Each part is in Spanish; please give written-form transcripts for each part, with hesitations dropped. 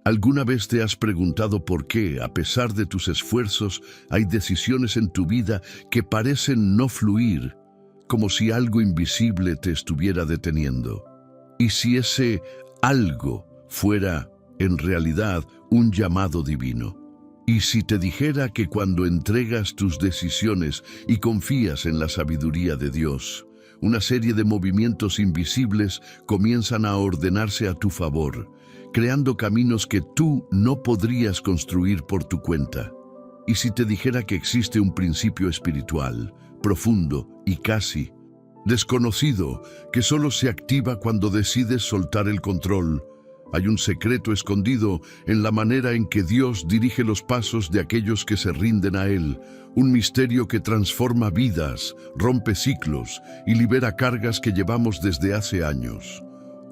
¿Alguna vez te has preguntado por qué, a pesar de tus esfuerzos, hay decisiones en tu vida que parecen no fluir, como si algo invisible te estuviera deteniendo? ¿Y si ese algo fuera, en realidad, un llamado divino? ¿Y si te dijera que cuando entregas tus decisiones y confías en la sabiduría de Dios, una serie de movimientos invisibles comienzan a ordenarse a tu favor, creando caminos que tú no podrías construir por tu cuenta? ¿Y si te dijera que existe un principio espiritual, profundo y casi desconocido, que solo se activa cuando decides soltar el control? Hay un secreto escondido en la manera en que Dios dirige los pasos de aquellos que se rinden a Él, un misterio que transforma vidas, rompe ciclos y libera cargas que llevamos desde hace años.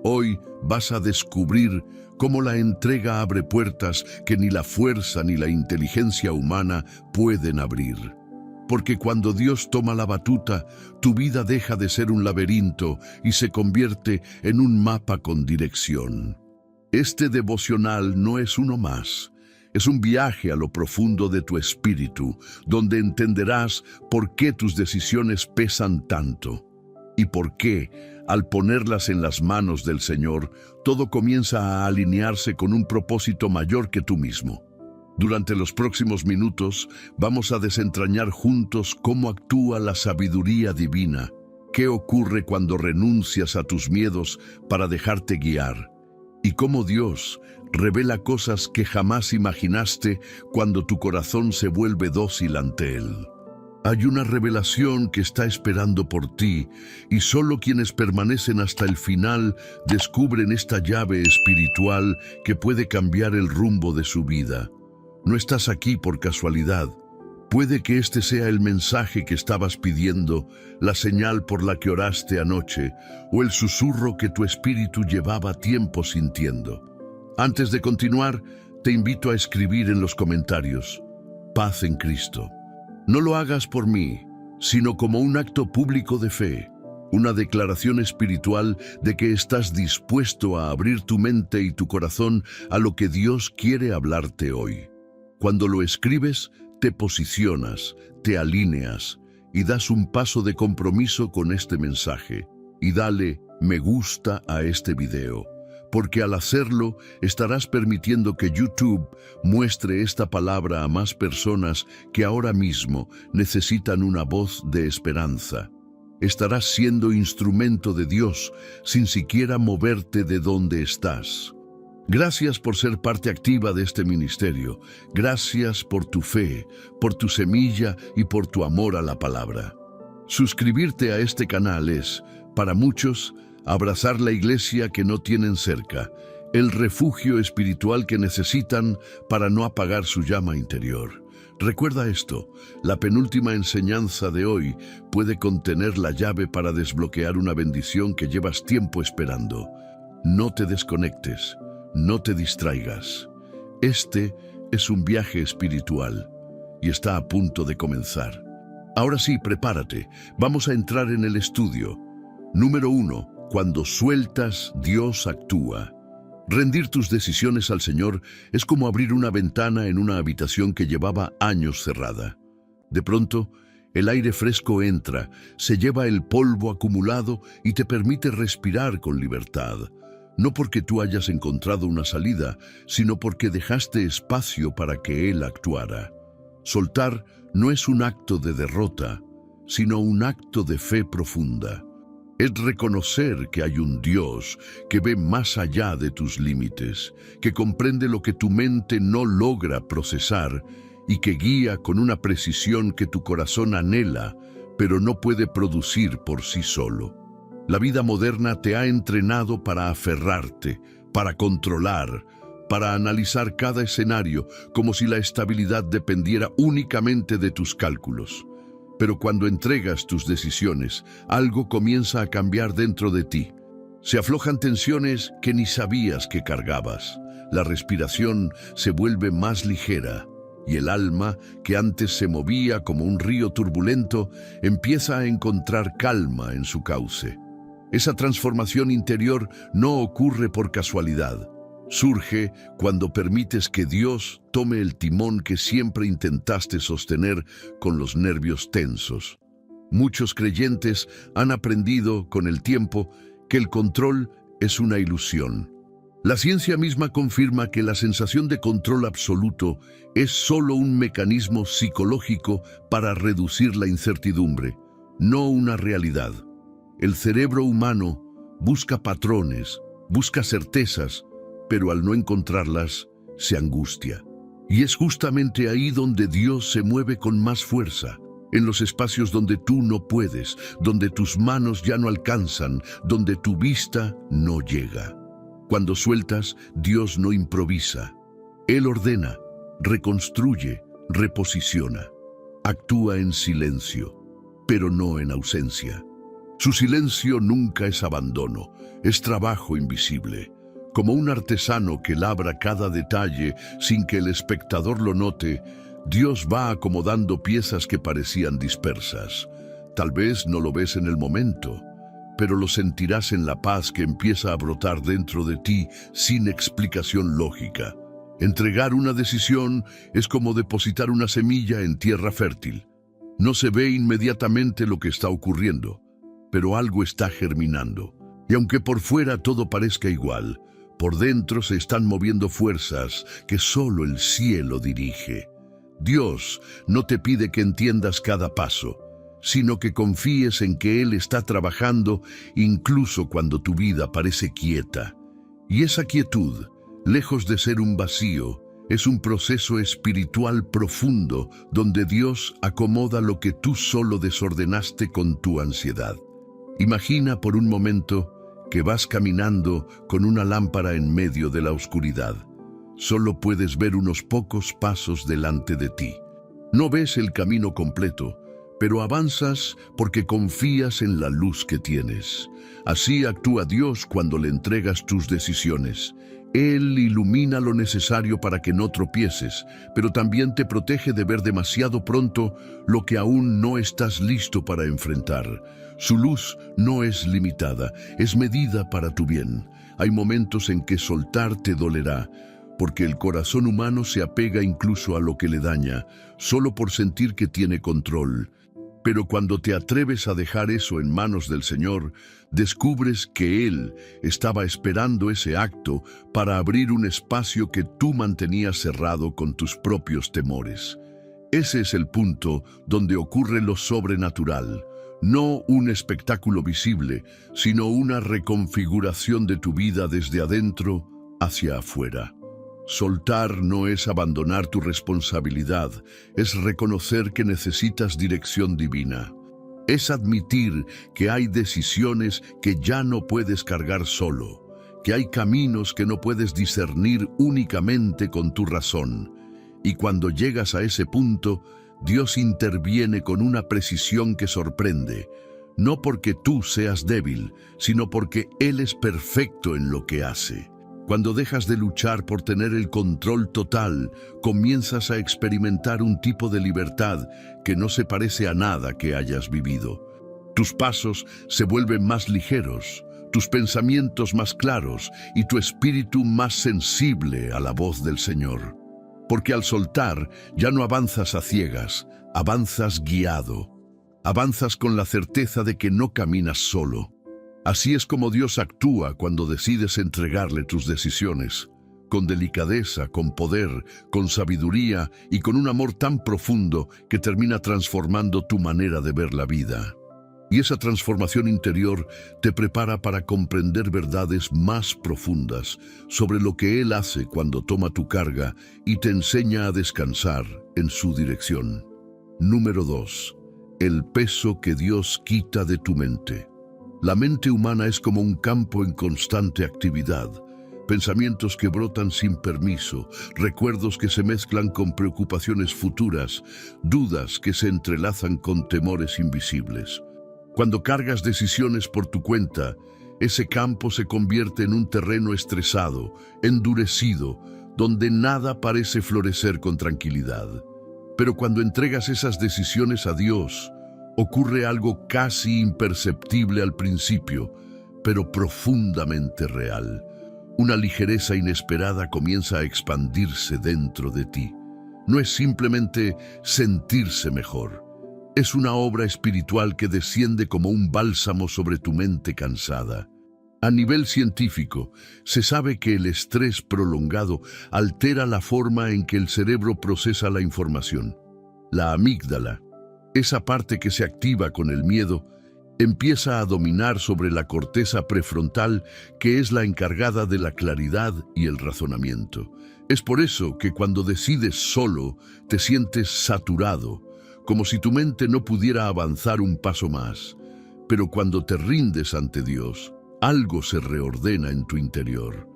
Hoy vas a descubrir cómo la entrega abre puertas que ni la fuerza ni la inteligencia humana pueden abrir. Porque cuando Dios toma la batuta, tu vida deja de ser un laberinto y se convierte en un mapa con dirección. Este devocional no es uno más, es un viaje a lo profundo de tu espíritu, donde entenderás por qué tus decisiones pesan tanto y por qué, al ponerlas en las manos del Señor, todo comienza a alinearse con un propósito mayor que tú mismo. Durante los próximos minutos vamos a desentrañar juntos cómo actúa la sabiduría divina, qué ocurre cuando renuncias a tus miedos para dejarte guiar, y cómo Dios revela cosas que jamás imaginaste cuando tu corazón se vuelve dócil ante Él. Hay una revelación que está esperando por ti, y solo quienes permanecen hasta el final descubren esta llave espiritual que puede cambiar el rumbo de su vida. No estás aquí por casualidad. Puede que este sea el mensaje que estabas pidiendo, la señal por la que oraste anoche, o el susurro que tu espíritu llevaba tiempo sintiendo. Antes de continuar, te invito a escribir en los comentarios: paz en Cristo. No lo hagas por mí, sino como un acto público de fe, una declaración espiritual de que estás dispuesto a abrir tu mente y tu corazón a lo que Dios quiere hablarte hoy. Cuando lo escribes, te posicionas, te alineas y das un paso de compromiso con este mensaje. Y dale me gusta a este video, porque al hacerlo estarás permitiendo que YouTube muestre esta palabra a más personas que ahora mismo necesitan una voz de esperanza. Estarás siendo instrumento de Dios sin siquiera moverte de donde estás. Gracias por ser parte activa de este ministerio. Gracias por tu fe, por tu semilla y por tu amor a la palabra. Suscribirte a este canal es, para muchos, abrazar la iglesia que no tienen cerca, el refugio espiritual que necesitan para no apagar su llama interior. Recuerda esto: la penúltima enseñanza de hoy puede contener la llave para desbloquear una bendición que llevas tiempo esperando. No te desconectes. No te distraigas. Este es un viaje espiritual y está a punto de comenzar. Ahora sí, prepárate. Vamos a entrar en el estudio. Número 1. Cuando sueltas, Dios actúa. Rendir tus decisiones al Señor es como abrir una ventana en una habitación que llevaba años cerrada. De pronto, el aire fresco entra, se lleva el polvo acumulado y te permite respirar con libertad. No porque tú hayas encontrado una salida, sino porque dejaste espacio para que Él actuara. Soltar no es un acto de derrota, sino un acto de fe profunda. Es reconocer que hay un Dios que ve más allá de tus límites, que comprende lo que tu mente no logra procesar y que guía con una precisión que tu corazón anhela, pero no puede producir por sí solo. La vida moderna te ha entrenado para aferrarte, para controlar, para analizar cada escenario como si la estabilidad dependiera únicamente de tus cálculos. Pero cuando entregas tus decisiones, algo comienza a cambiar dentro de ti. Se aflojan tensiones que ni sabías que cargabas. La respiración se vuelve más ligera y el alma, que antes se movía como un río turbulento, empieza a encontrar calma en su cauce. Esa transformación interior no ocurre por casualidad. Surge cuando permites que Dios tome el timón que siempre intentaste sostener con los nervios tensos. Muchos creyentes han aprendido con el tiempo que el control es una ilusión. La ciencia misma confirma que la sensación de control absoluto es solo un mecanismo psicológico para reducir la incertidumbre, no una realidad. El cerebro humano busca patrones, busca certezas, pero al no encontrarlas, se angustia. Y es justamente ahí donde Dios se mueve con más fuerza, en los espacios donde tú no puedes, donde tus manos ya no alcanzan, donde tu vista no llega. Cuando sueltas, Dios no improvisa. Él ordena, reconstruye, reposiciona. Actúa en silencio, pero no en ausencia. Su silencio nunca es abandono, es trabajo invisible. Como un artesano que labra cada detalle sin que el espectador lo note, Dios va acomodando piezas que parecían dispersas. Tal vez no lo ves en el momento, pero lo sentirás en la paz que empieza a brotar dentro de ti sin explicación lógica. Entregar una decisión es como depositar una semilla en tierra fértil. No se ve inmediatamente lo que está ocurriendo, pero algo está germinando. Y aunque por fuera todo parezca igual, por dentro se están moviendo fuerzas que solo el cielo dirige. Dios no te pide que entiendas cada paso, sino que confíes en que Él está trabajando incluso cuando tu vida parece quieta. Y esa quietud, lejos de ser un vacío, es un proceso espiritual profundo donde Dios acomoda lo que tú solo desordenaste con tu ansiedad. Imagina por un momento que vas caminando con una lámpara en medio de la oscuridad. Solo puedes ver unos pocos pasos delante de ti. No ves el camino completo, pero avanzas porque confías en la luz que tienes. Así actúa Dios cuando le entregas tus decisiones. Él ilumina lo necesario para que no tropieces, pero también te protege de ver demasiado pronto lo que aún no estás listo para enfrentar. Su luz no es limitada, es medida para tu bien. Hay momentos en que soltar te dolerá, porque el corazón humano se apega incluso a lo que le daña, solo por sentir que tiene control. Pero cuando te atreves a dejar eso en manos del Señor, descubres que Él estaba esperando ese acto para abrir un espacio que tú mantenías cerrado con tus propios temores. Ese es el punto donde ocurre lo sobrenatural. No un espectáculo visible, sino una reconfiguración de tu vida desde adentro hacia afuera. Soltar no es abandonar tu responsabilidad, es reconocer que necesitas dirección divina. Es admitir que hay decisiones que ya no puedes cargar solo, que hay caminos que no puedes discernir únicamente con tu razón. Y cuando llegas a ese punto, Dios interviene con una precisión que sorprende, no porque tú seas débil, sino porque Él es perfecto en lo que hace. Cuando dejas de luchar por tener el control total, comienzas a experimentar un tipo de libertad que no se parece a nada que hayas vivido. Tus pasos se vuelven más ligeros, tus pensamientos más claros y tu espíritu más sensible a la voz del Señor. Porque al soltar ya no avanzas a ciegas, avanzas guiado. Avanzas con la certeza de que no caminas solo. Así es como Dios actúa cuando decides entregarle tus decisiones, con delicadeza, con poder, con sabiduría y con un amor tan profundo que termina transformando tu manera de ver la vida. Y esa transformación interior te prepara para comprender verdades más profundas sobre lo que Él hace cuando toma tu carga y te enseña a descansar en su dirección. Número 2. El peso que Dios quita de tu mente. La mente humana es como un campo en constante actividad. Pensamientos que brotan sin permiso, recuerdos que se mezclan con preocupaciones futuras, dudas que se entrelazan con temores invisibles. Cuando cargas decisiones por tu cuenta, ese campo se convierte en un terreno estresado, endurecido, donde nada parece florecer con tranquilidad. Pero cuando entregas esas decisiones a Dios, ocurre algo casi imperceptible al principio, pero profundamente real. Una ligereza inesperada comienza a expandirse dentro de ti. No es simplemente sentirse mejor. Es una obra espiritual que desciende como un bálsamo sobre tu mente cansada. A nivel científico, se sabe que el estrés prolongado altera la forma en que el cerebro procesa la información. La amígdala, esa parte que se activa con el miedo, empieza a dominar sobre la corteza prefrontal, que es la encargada de la claridad y el razonamiento. Es por eso que cuando decides solo, te sientes saturado, como si tu mente no pudiera avanzar un paso más. Pero cuando te rindes ante Dios, algo se reordena en tu interior.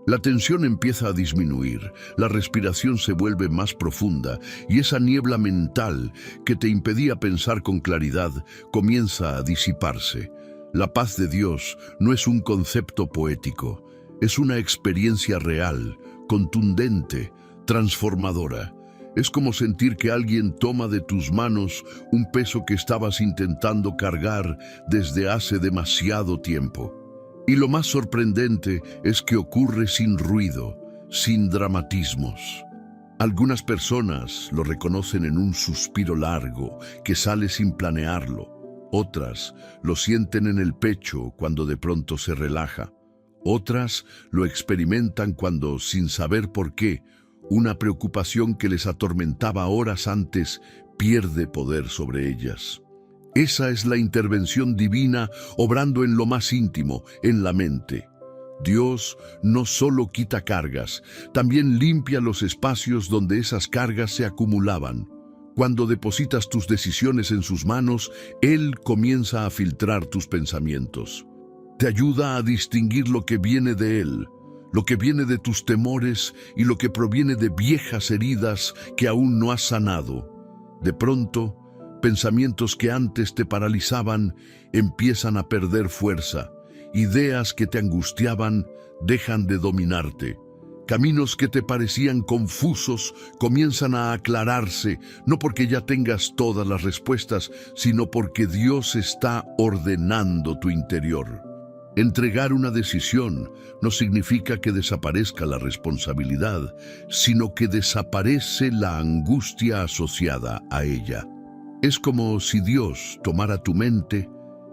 La tensión empieza a disminuir, la respiración se vuelve más profunda y esa niebla mental que te impedía pensar con claridad comienza a disiparse. La paz de Dios no es un concepto poético, es una experiencia real, contundente, transformadora. Es como sentir que alguien toma de tus manos un peso que estabas intentando cargar desde hace demasiado tiempo. Y lo más sorprendente es que ocurre sin ruido, sin dramatismos. Algunas personas lo reconocen en un suspiro largo que sale sin planearlo. Otras lo sienten en el pecho cuando de pronto se relaja. Otras lo experimentan cuando, sin saber por qué, una preocupación que les atormentaba horas antes pierde poder sobre ellas. Esa es la intervención divina obrando en lo más íntimo, en la mente. Dios no solo quita cargas, también limpia los espacios donde esas cargas se acumulaban. Cuando depositas tus decisiones en sus manos, Él comienza a filtrar tus pensamientos. Te ayuda a distinguir lo que viene de Él, lo que viene de tus temores y lo que proviene de viejas heridas que aún no has sanado. De pronto, pensamientos que antes te paralizaban empiezan a perder fuerza. Ideas que te angustiaban dejan de dominarte. Caminos que te parecían confusos comienzan a aclararse, no porque ya tengas todas las respuestas, sino porque Dios está ordenando tu interior. Entregar una decisión no significa que desaparezca la responsabilidad, sino que desaparece la angustia asociada a ella. Es como si Dios tomara tu mente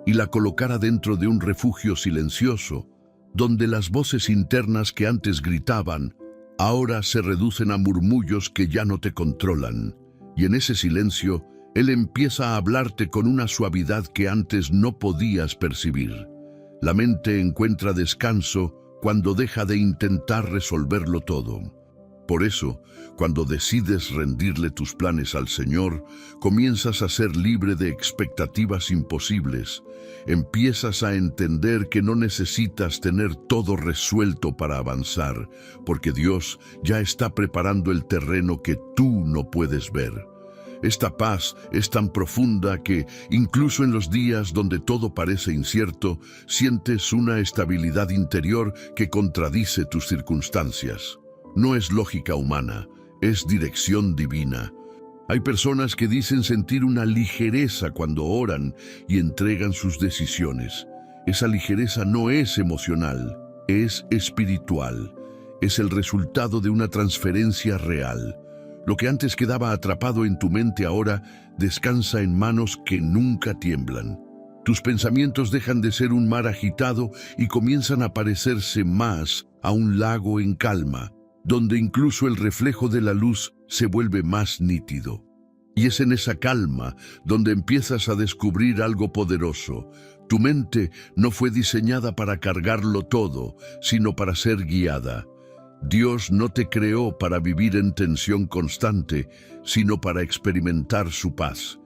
y la colocara dentro de un refugio silencioso, donde las voces internas que antes gritaban, ahora se reducen a murmullos que ya no te controlan. Y en ese silencio, Él empieza a hablarte con una suavidad que antes no podías percibir. La mente encuentra descanso cuando deja de intentar resolverlo todo. Por eso, cuando decides rendirle tus planes al Señor, comienzas a ser libre de expectativas imposibles. Empiezas a entender que no necesitas tener todo resuelto para avanzar, porque Dios ya está preparando el terreno que tú no puedes ver. Esta paz es tan profunda que, incluso en los días donde todo parece incierto, sientes una estabilidad interior que contradice tus circunstancias. No es lógica humana, es dirección divina. Hay personas que dicen sentir una ligereza cuando oran y entregan sus decisiones. Esa ligereza no es emocional, es espiritual. Es el resultado de una transferencia real. Lo que antes quedaba atrapado en tu mente ahora descansa en manos que nunca tiemblan. Tus pensamientos dejan de ser un mar agitado y comienzan a parecerse más a un lago en calma, donde incluso el reflejo de la luz se vuelve más nítido. Y es en esa calma donde empiezas a descubrir algo poderoso. Tu mente no fue diseñada para cargarlo todo, sino para ser guiada. Dios no te creó para vivir en tensión constante, sino para experimentar su paz.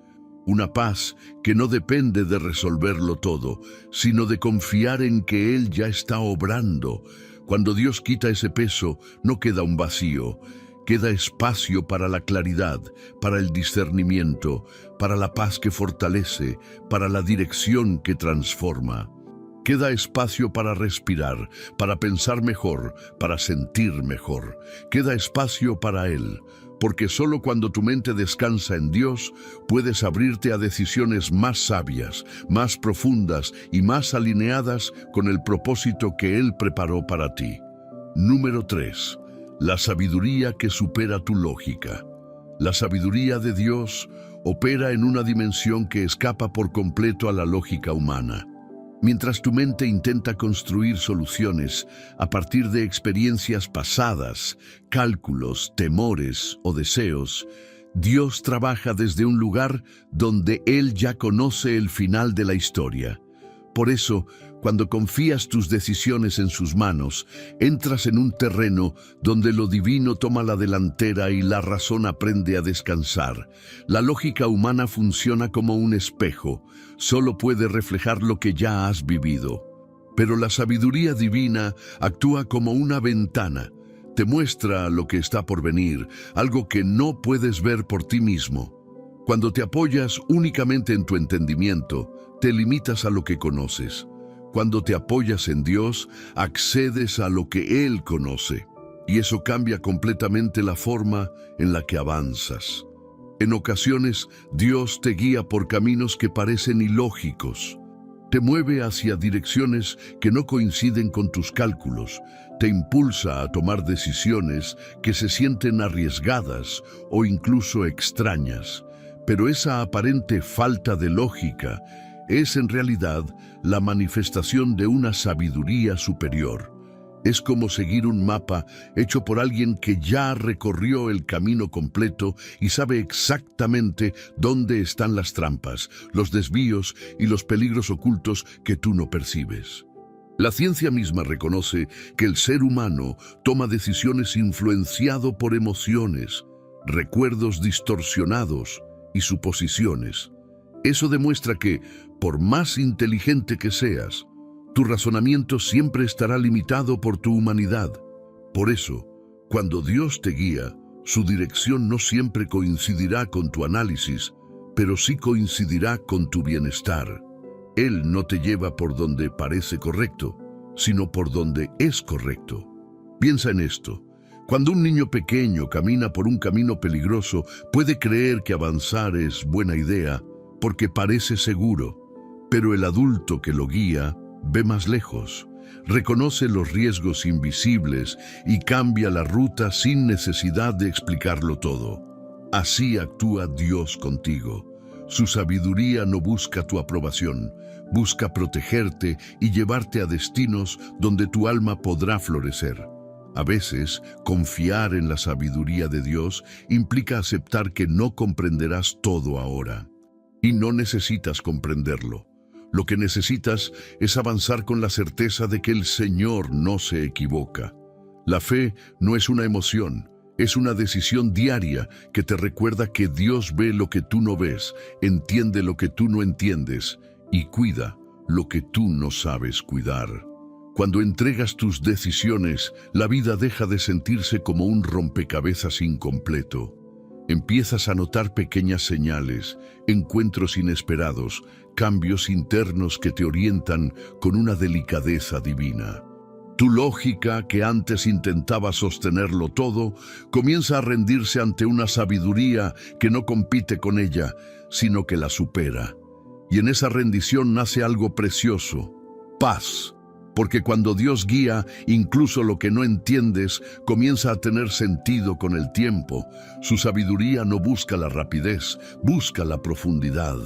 Una paz que no depende de resolverlo todo, sino de confiar en que Él ya está obrando. Cuando Dios quita ese peso, no queda un vacío, queda espacio para la claridad, para el discernimiento, para la paz que fortalece, para la dirección que transforma. Queda espacio para respirar, para pensar mejor, para sentir mejor. Queda espacio para Él, porque solo cuando tu mente descansa en Dios, puedes abrirte a decisiones más sabias, más profundas y más alineadas con el propósito que Él preparó para ti. Número 3. La sabiduría que supera tu lógica. La sabiduría de Dios opera en una dimensión que escapa por completo a la lógica humana. Mientras tu mente intenta construir soluciones a partir de experiencias pasadas, cálculos, temores o deseos, Dios trabaja desde un lugar donde Él ya conoce el final de la historia. Por eso, cuando confías tus decisiones en sus manos, entras en un terreno donde lo divino toma la delantera y la razón aprende a descansar. La lógica humana funciona como un espejo, solo puede reflejar lo que ya has vivido. Pero la sabiduría divina actúa como una ventana, te muestra lo que está por venir, algo que no puedes ver por ti mismo. Cuando te apoyas únicamente en tu entendimiento, te limitas a lo que conoces. Cuando te apoyas en Dios, accedes a lo que Él conoce, y eso cambia completamente la forma en la que avanzas. En ocasiones, Dios te guía por caminos que parecen ilógicos. Te mueve hacia direcciones que no coinciden con tus cálculos, te impulsa a tomar decisiones que se sienten arriesgadas o incluso extrañas. Pero esa aparente falta de lógica es en realidad la manifestación de una sabiduría superior. Es como seguir un mapa hecho por alguien que ya recorrió el camino completo y sabe exactamente dónde están las trampas, los desvíos y los peligros ocultos que tú no percibes. La ciencia misma reconoce que el ser humano toma decisiones influenciado por emociones, recuerdos distorsionados y suposiciones. Eso demuestra que, por más inteligente que seas, tu razonamiento siempre estará limitado por tu humanidad. Por eso, cuando Dios te guía, su dirección no siempre coincidirá con tu análisis, pero sí coincidirá con tu bienestar. Él no te lleva por donde parece correcto, sino por donde es correcto. Piensa en esto. Cuando un niño pequeño camina por un camino peligroso, puede creer que avanzar es buena idea porque parece seguro, pero el adulto que lo guía ve más lejos, reconoce los riesgos invisibles y cambia la ruta sin necesidad de explicarlo todo. Así actúa Dios contigo. Su sabiduría no busca tu aprobación, busca protegerte y llevarte a destinos donde tu alma podrá florecer. A veces, confiar en la sabiduría de Dios implica aceptar que no comprenderás todo ahora. Y no necesitas comprenderlo. Lo que necesitas es avanzar con la certeza de que el Señor no se equivoca. La fe no es una emoción, es una decisión diaria que te recuerda que Dios ve lo que tú no ves, entiende lo que tú no entiendes y cuida lo que tú no sabes cuidar. Cuando entregas tus decisiones, la vida deja de sentirse como un rompecabezas incompleto. Empiezas a notar pequeñas señales, encuentros inesperados, cambios internos que te orientan con una delicadeza divina. Tu lógica, que antes intentaba sostenerlo todo, comienza a rendirse ante una sabiduría que no compite con ella, sino que la supera. Y en esa rendición nace algo precioso: paz. Porque cuando Dios guía, incluso lo que no entiendes comienza a tener sentido con el tiempo. Su sabiduría no busca la rapidez, busca la profundidad.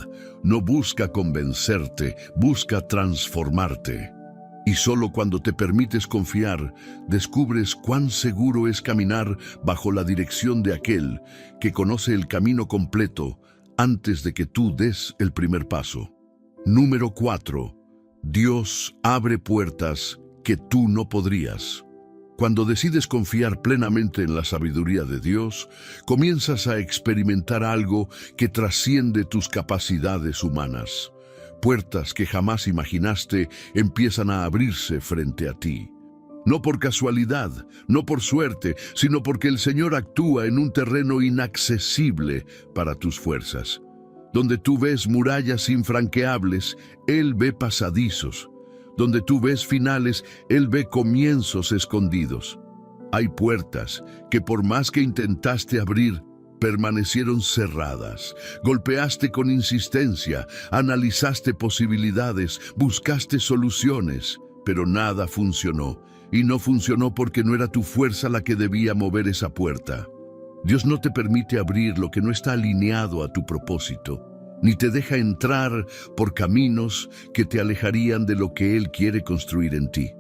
No busca convencerte, busca transformarte. Y solo cuando te permites confiar, descubres cuán seguro es caminar bajo la dirección de aquel que conoce el camino completo antes de que tú des el primer paso. Número 4. Dios abre puertas que tú no podrías. Cuando decides confiar plenamente en la sabiduría de Dios, comienzas a experimentar algo que trasciende tus capacidades humanas. Puertas que jamás imaginaste empiezan a abrirse frente a ti. No por casualidad, no por suerte, sino porque el Señor actúa en un terreno inaccesible para tus fuerzas. Donde tú ves murallas infranqueables, Él ve pasadizos. Donde tú ves finales, Él ve comienzos escondidos. Hay puertas que por más que intentaste abrir, permanecieron cerradas. Golpeaste con insistencia, analizaste posibilidades, buscaste soluciones, pero nada funcionó. y no funcionó porque no era tu fuerza la que debía mover esa puerta. Dios no te permite abrir lo que no está alineado a tu propósito, ni te deja entrar por caminos que te alejarían de lo que Él quiere construir en ti.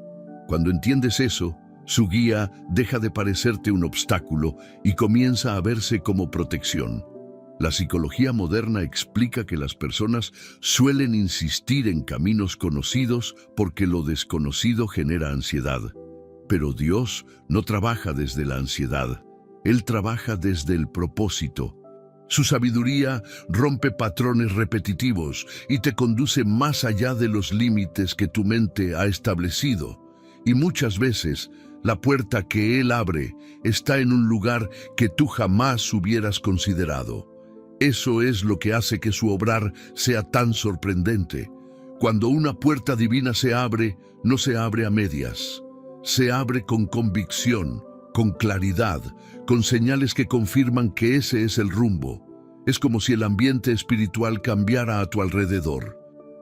Cuando entiendes eso, su guía deja de parecerte un obstáculo y comienza a verse como protección. La psicología moderna explica que las personas suelen insistir en caminos conocidos porque lo desconocido genera ansiedad. Pero Dios no trabaja desde la ansiedad, Él trabaja desde el propósito. Su sabiduría rompe patrones repetitivos y te conduce más allá de los límites que tu mente ha establecido. Y muchas veces, la puerta que Él abre está en un lugar que tú jamás hubieras considerado. Eso es lo que hace que su obrar sea tan sorprendente. Cuando una puerta divina se abre, no se abre a medias. Se abre con convicción, con claridad, con señales que confirman que ese es el rumbo. Es como si el ambiente espiritual cambiara a tu alrededor.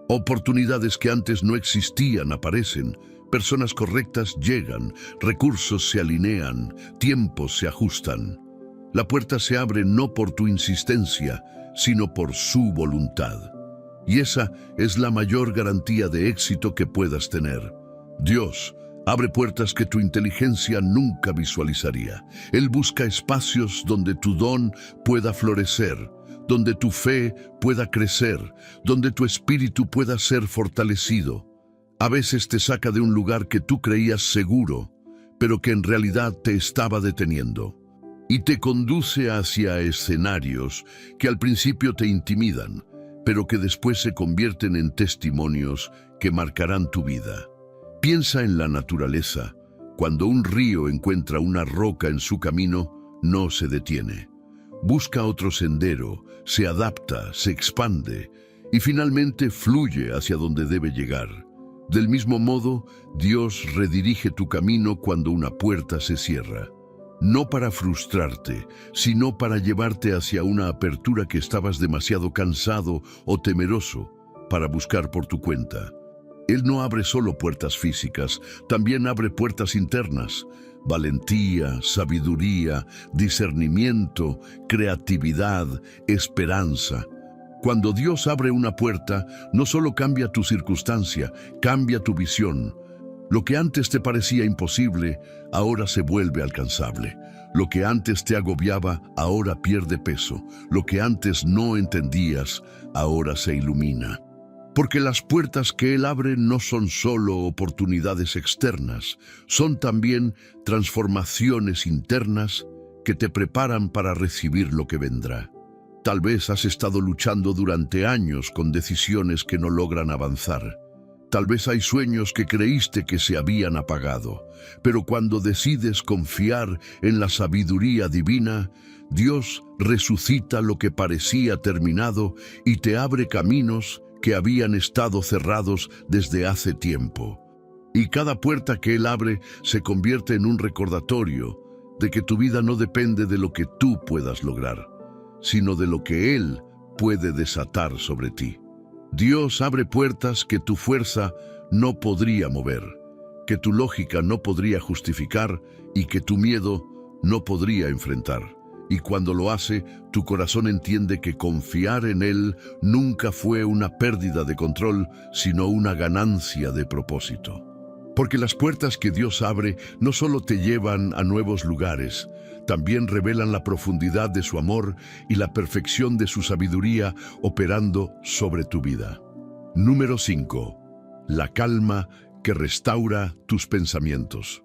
Oportunidades que antes no existían aparecen, personas correctas llegan, recursos se alinean, tiempos se ajustan. La puerta se abre no por tu insistencia, sino por su voluntad. Y esa es la mayor garantía de éxito que puedas tener. Dios abre puertas que tu inteligencia nunca visualizaría. Él busca espacios donde tu don pueda florecer, donde tu fe pueda crecer, donde tu espíritu pueda ser fortalecido. A veces te saca de un lugar que tú creías seguro, pero que en realidad te estaba deteniendo. Y te conduce hacia escenarios que al principio te intimidan, pero que después se convierten en testimonios que marcarán tu vida. Piensa en la naturaleza. Cuando un río encuentra una roca en su camino, no se detiene. Busca otro sendero, se adapta, se expande y finalmente fluye hacia donde debe llegar. Del mismo modo, Dios redirige tu camino cuando una puerta se cierra. No para frustrarte, sino para llevarte hacia una apertura que estabas demasiado cansado o temeroso para buscar por tu cuenta. Él no abre solo puertas físicas, también abre puertas internas. Valentía, sabiduría, discernimiento, creatividad, esperanza. Cuando Dios abre una puerta, no solo cambia tu circunstancia, cambia tu visión. Lo que antes te parecía imposible, ahora se vuelve alcanzable. Lo que antes te agobiaba, ahora pierde peso. Lo que antes no entendías, ahora se ilumina. Porque las puertas que Él abre no son solo oportunidades externas, son también transformaciones internas que te preparan para recibir lo que vendrá. Tal vez has estado luchando durante años con decisiones que no logran avanzar. Tal vez hay sueños que creíste que se habían apagado, pero cuando decides confiar en la sabiduría divina, Dios resucita lo que parecía terminado y te abre caminos que habían estado cerrados desde hace tiempo. Y cada puerta que Él abre se convierte en un recordatorio de que tu vida no depende de lo que tú puedas lograr, sino de lo que Él puede desatar sobre ti. Dios abre puertas que tu fuerza no podría mover, que tu lógica no podría justificar y que tu miedo no podría enfrentar. Y cuando lo hace, tu corazón entiende que confiar en Él nunca fue una pérdida de control, sino una ganancia de propósito. Porque las puertas que Dios abre no solo te llevan a nuevos lugares, también revelan la profundidad de su amor y la perfección de su sabiduría operando sobre tu vida. Número 5. La calma que restaura tus pensamientos.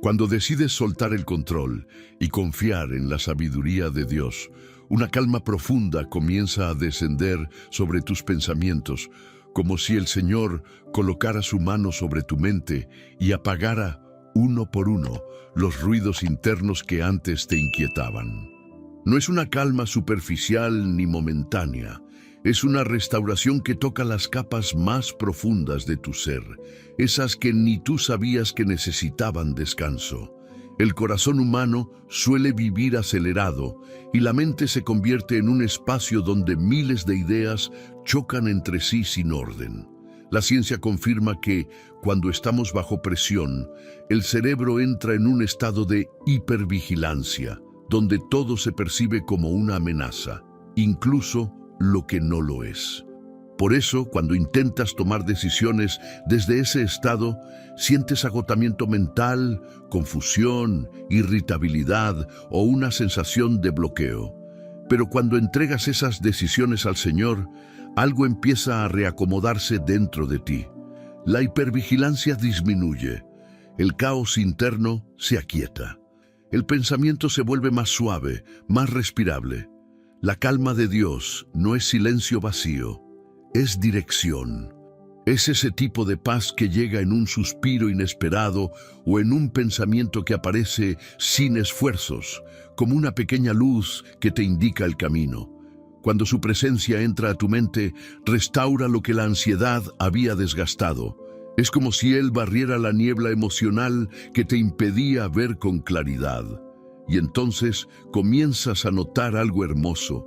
Cuando decides soltar el control y confiar en la sabiduría de Dios, una calma profunda comienza a descender sobre tus pensamientos, como si el Señor colocara su mano sobre tu mente y apagara uno por uno los ruidos internos que antes te inquietaban. No es una calma superficial ni momentánea, es una restauración que toca las capas más profundas de tu ser, esas que ni tú sabías que necesitaban descanso. El corazón humano suele vivir acelerado y la mente se convierte en un espacio donde miles de ideas chocan entre sí sin orden. La ciencia confirma que, cuando estamos bajo presión, el cerebro entra en un estado de hipervigilancia, donde todo se percibe como una amenaza, incluso lo que no lo es. Por eso, cuando intentas tomar decisiones desde ese estado, sientes agotamiento mental, confusión, irritabilidad o una sensación de bloqueo. Pero cuando entregas esas decisiones al Señor, algo empieza a reacomodarse dentro de ti. La hipervigilancia disminuye, el caos interno se aquieta. El pensamiento se vuelve más suave, más respirable. La calma de Dios no es silencio vacío, es dirección. Es ese tipo de paz que llega en un suspiro inesperado o en un pensamiento que aparece sin esfuerzos, como una pequeña luz que te indica el camino. Cuando su presencia entra a tu mente, restaura lo que la ansiedad había desgastado. Es como si Él barriera la niebla emocional que te impedía ver con claridad. Y entonces comienzas a notar algo hermoso.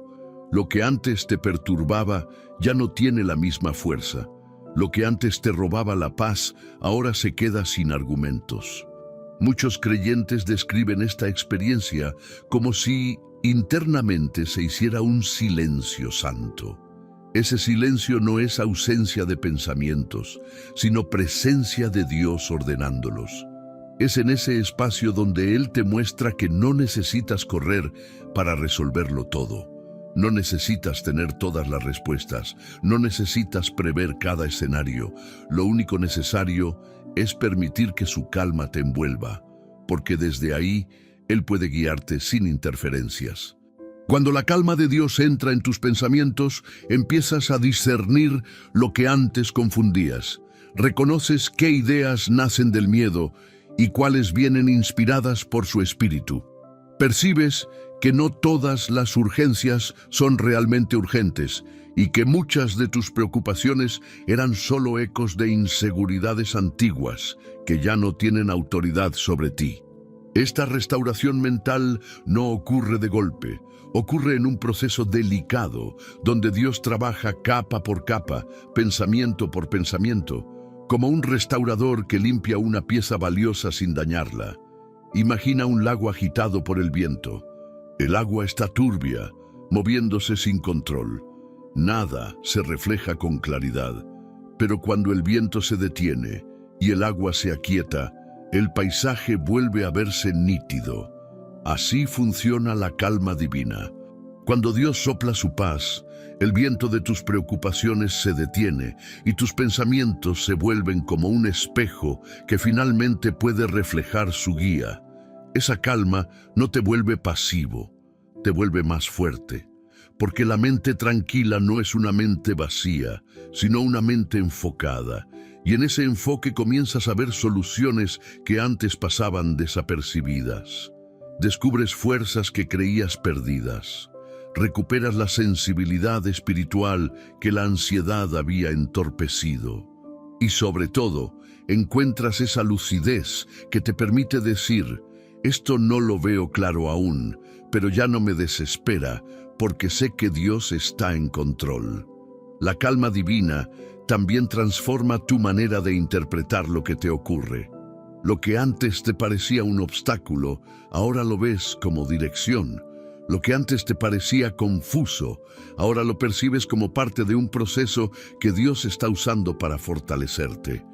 Lo que antes te perturbaba ya no tiene la misma fuerza. Lo que antes te robaba la paz ahora se queda sin argumentos. Muchos creyentes describen esta experiencia como si internamente se hiciera un silencio santo. Ese silencio no es ausencia de pensamientos, sino presencia de Dios ordenándolos. Es en ese espacio donde Él te muestra que no necesitas correr para resolverlo todo. No necesitas tener todas las respuestas, no necesitas prever cada escenario. Lo único necesario es permitir que su calma te envuelva, porque desde ahí Él puede guiarte sin interferencias. Cuando la calma de Dios entra en tus pensamientos, empiezas a discernir lo que antes confundías. Reconoces qué ideas nacen del miedo y cuáles vienen inspiradas por su espíritu. Percibes que no todas las urgencias son realmente urgentes y que muchas de tus preocupaciones eran solo ecos de inseguridades antiguas que ya no tienen autoridad sobre ti. Esta restauración mental no ocurre de golpe, ocurre en un proceso delicado, donde Dios trabaja capa por capa, pensamiento por pensamiento, como un restaurador que limpia una pieza valiosa sin dañarla. Imagina un lago agitado por el viento. El agua está turbia, moviéndose sin control. Nada se refleja con claridad, pero cuando el viento se detiene y el agua se aquieta, el paisaje vuelve a verse nítido. Así funciona la calma divina. Cuando Dios sopla su paz, el viento de tus preocupaciones se detiene y tus pensamientos se vuelven como un espejo que finalmente puede reflejar su guía. Esa calma no te vuelve pasivo, te vuelve más fuerte, porque la mente tranquila no es una mente vacía, sino una mente enfocada. Y en ese enfoque comienzas a ver soluciones que antes pasaban desapercibidas. Descubres fuerzas que creías perdidas. Recuperas la sensibilidad espiritual que la ansiedad había entorpecido. Y sobre todo, encuentras esa lucidez que te permite decir: esto no lo veo claro aún, pero ya no me desespera porque sé que Dios está en control. La calma divina también transforma tu manera de interpretar lo que te ocurre. Lo que antes te parecía un obstáculo, ahora lo ves como dirección. Lo que antes te parecía confuso, ahora lo percibes como parte de un proceso que Dios está usando para fortalecerte.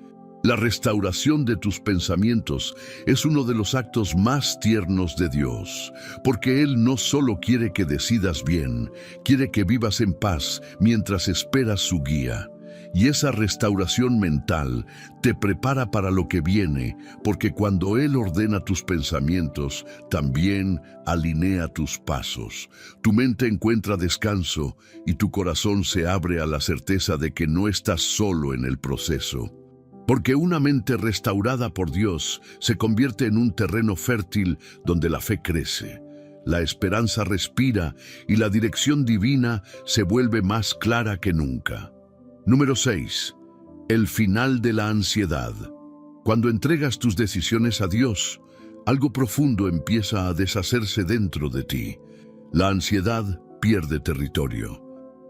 La restauración de tus pensamientos es uno de los actos más tiernos de Dios, porque Él no solo quiere que decidas bien, quiere que vivas en paz mientras esperas su guía. Y esa restauración mental te prepara para lo que viene, porque cuando Él ordena tus pensamientos, también alinea tus pasos. Tu mente encuentra descanso y tu corazón se abre a la certeza de que no estás solo en el proceso. Porque una mente restaurada por Dios se convierte en un terreno fértil donde la fe crece. La esperanza respira y la dirección divina se vuelve más clara que nunca. Número 6. El final de la ansiedad. Cuando entregas tus decisiones a Dios, algo profundo empieza a deshacerse dentro de ti. La ansiedad pierde territorio.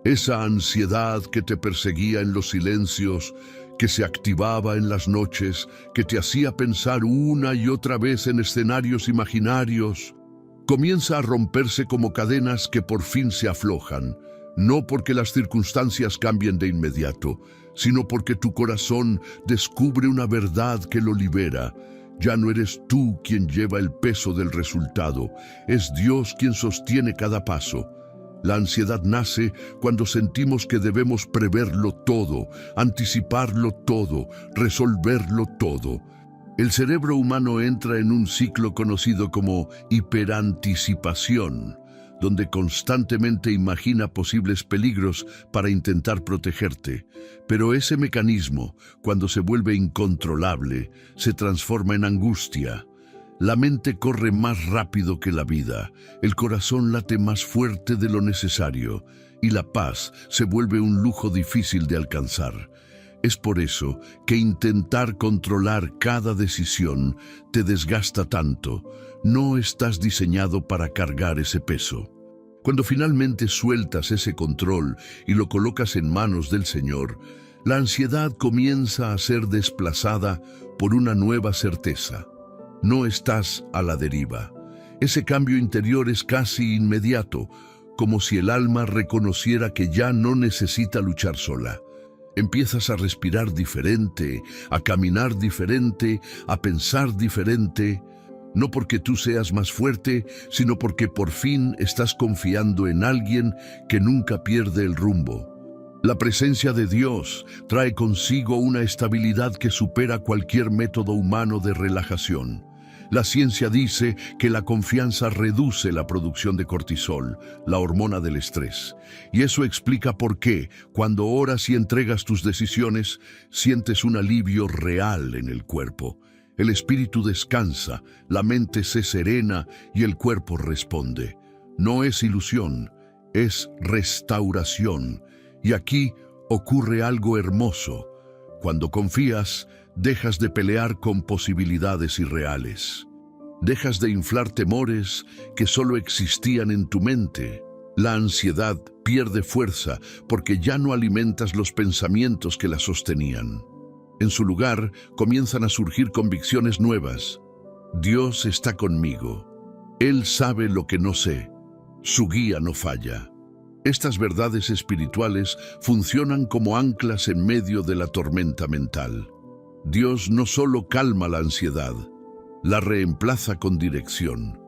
Esa ansiedad que te perseguía en los silencios que se activaba en las noches, que te hacía pensar una y otra vez en escenarios imaginarios, comienza a romperse como cadenas que por fin se aflojan, no porque las circunstancias cambien de inmediato, sino porque tu corazón descubre una verdad que lo libera. Ya no eres tú quien lleva el peso del resultado, es Dios quien sostiene cada paso. La ansiedad nace cuando sentimos que debemos preverlo todo, anticiparlo todo, resolverlo todo. El cerebro humano entra en un ciclo conocido como hiperanticipación, donde constantemente imagina posibles peligros para intentar protegerte. Pero ese mecanismo, cuando se vuelve incontrolable, se transforma en angustia. La mente corre más rápido que la vida, el corazón late más fuerte de lo necesario, y la paz se vuelve un lujo difícil de alcanzar. Es por eso que intentar controlar cada decisión te desgasta tanto. No estás diseñado para cargar ese peso. Cuando finalmente sueltas ese control y lo colocas en manos del Señor, la ansiedad comienza a ser desplazada por una nueva certeza. No estás a la deriva. Ese cambio interior es casi inmediato, como si el alma reconociera que ya no necesita luchar sola. Empiezas a respirar diferente, a caminar diferente, a pensar diferente, no porque tú seas más fuerte, sino porque por fin estás confiando en alguien que nunca pierde el rumbo. La presencia de Dios trae consigo una estabilidad que supera cualquier método humano de relajación. La ciencia dice que la confianza reduce la producción de cortisol, la hormona del estrés. Y eso explica por qué, cuando oras y entregas tus decisiones, sientes un alivio real en el cuerpo. El espíritu descansa, la mente se serena y el cuerpo responde. No es ilusión, es restauración. Y aquí ocurre algo hermoso. Cuando confías, dejas de pelear con posibilidades irreales. Dejas de inflar temores que solo existían en tu mente. La ansiedad pierde fuerza porque ya no alimentas los pensamientos que la sostenían. En su lugar, comienzan a surgir convicciones nuevas. Dios está conmigo. Él sabe lo que no sé. Su guía no falla. Estas verdades espirituales funcionan como anclas en medio de la tormenta mental. Dios no solo calma la ansiedad, la reemplaza con dirección.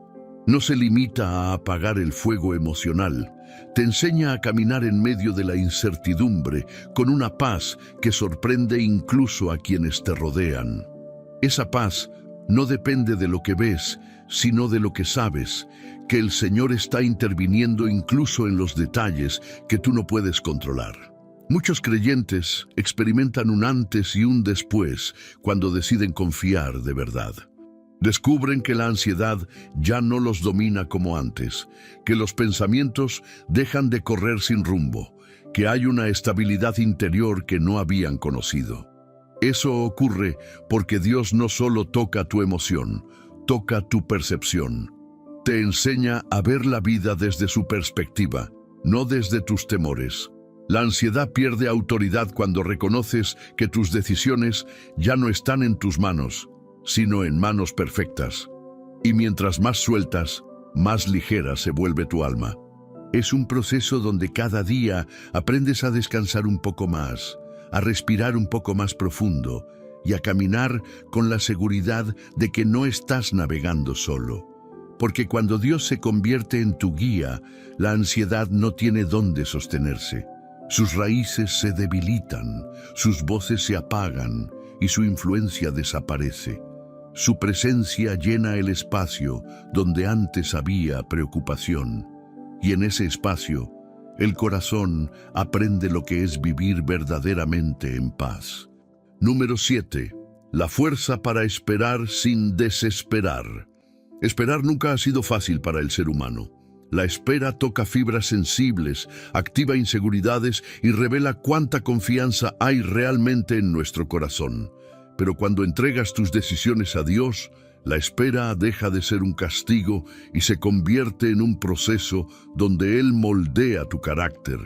No se limita a apagar el fuego emocional, te enseña a caminar en medio de la incertidumbre con una paz que sorprende incluso a quienes te rodean. Esa paz no depende de lo que ves, sino de lo que sabes, que el Señor está interviniendo incluso en los detalles que tú no puedes controlar. Muchos creyentes experimentan un antes y un después cuando deciden confiar de verdad. Descubren que la ansiedad ya no los domina como antes, que los pensamientos dejan de correr sin rumbo, que hay una estabilidad interior que no habían conocido. Eso ocurre porque Dios no solo toca tu emoción, toca tu percepción. Te enseña a ver la vida desde su perspectiva, no desde tus temores. La ansiedad pierde autoridad cuando reconoces que tus decisiones ya no están en tus manos, sino en manos perfectas. Y mientras más sueltas, más ligera se vuelve tu alma. Es un proceso donde cada día aprendes a descansar un poco más, a respirar un poco más profundo y a caminar con la seguridad de que no estás navegando solo. Porque cuando Dios se convierte en tu guía, la ansiedad no tiene dónde sostenerse. Sus raíces se debilitan, sus voces se apagan y su influencia desaparece. Su presencia llena el espacio donde antes había preocupación. Y en ese espacio, el corazón aprende lo que es vivir verdaderamente en paz. Número 7. La fuerza para esperar sin desesperar. Esperar nunca ha sido fácil para el ser humano. La espera toca fibras sensibles, activa inseguridades y revela cuánta confianza hay realmente en nuestro corazón. Pero cuando entregas tus decisiones a Dios, la espera deja de ser un castigo y se convierte en un proceso donde Él moldea tu carácter,